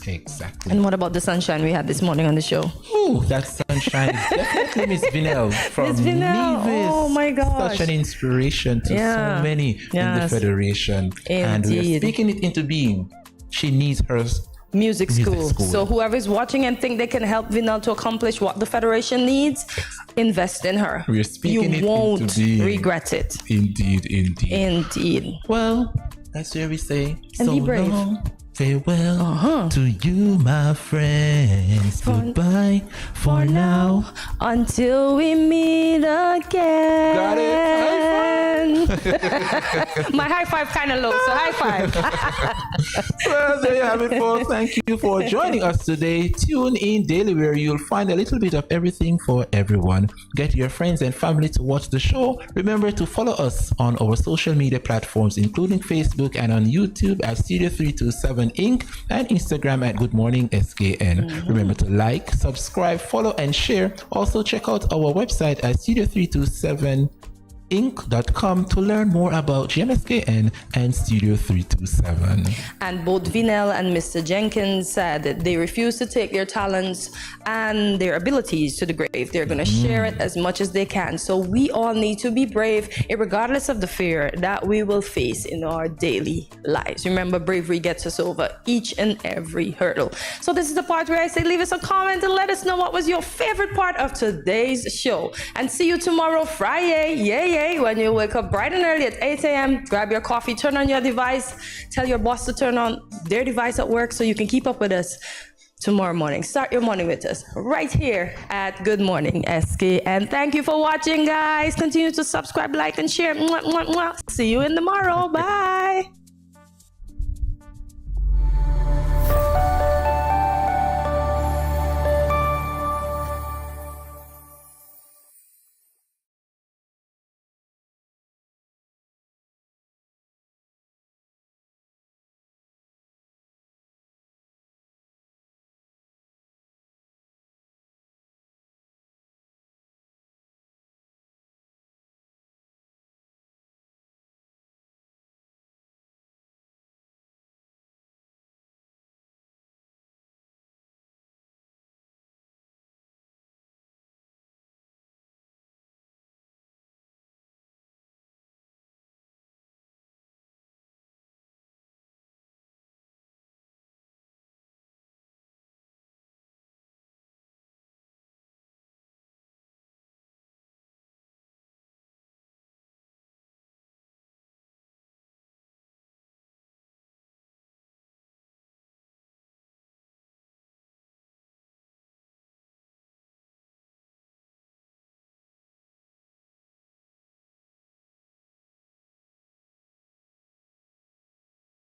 Exactly. And what about the sunshine we had this morning on the show? Ooh, that sunshine is definitely Miss Vinell from Miss Vinell. Nevis. Oh my gosh. Such an inspiration to so many in the Federation. Indeed. And we're speaking it into being. She needs her music school. So whoever's watching and think they can help Vinell to accomplish what the Federation needs, invest in her. We're speaking you it won't into being. regret it. Indeed, indeed. Indeed. Well, that's where we say and so be brave. Long. Farewell to you, my friends. Goodbye for now. Until we meet again. Got it. My high five kind of low, so high five. Well, there you have it, folks. Thank you for joining us today. Tune in daily, where you'll find a little bit of everything for everyone. Get your friends and family to watch the show. Remember to follow us on our social media platforms, including Facebook and on YouTube at Studio 327 Inc. and Instagram at Good Morning SKN. Remember to like, subscribe, follow, and share. Also, check out our website at studio327inc.com to learn more about GMSKN and Studio 327. And both Vinell and Mr. Jenkins said that they refuse to take their talents and their abilities to the grave. They're going to share it as much as they can. So we all need to be brave, regardless of the fear that we will face in our daily lives. Remember, bravery gets us over each and every hurdle. So this is the part where I say leave us a comment and let us know what was your favorite part of today's show. And see you tomorrow, Friday. Yay, when you wake up bright and early at 8 a.m. Grab your coffee, turn on your device, tell your boss to turn on their device at work so you can keep up with us. tomorrow morning. Start your morning with us right here at Good Morning SK. And thank you for watching, guys. Continue to subscribe, like, and share. Mwah, mwah, mwah. See you in tomorrow. Bye.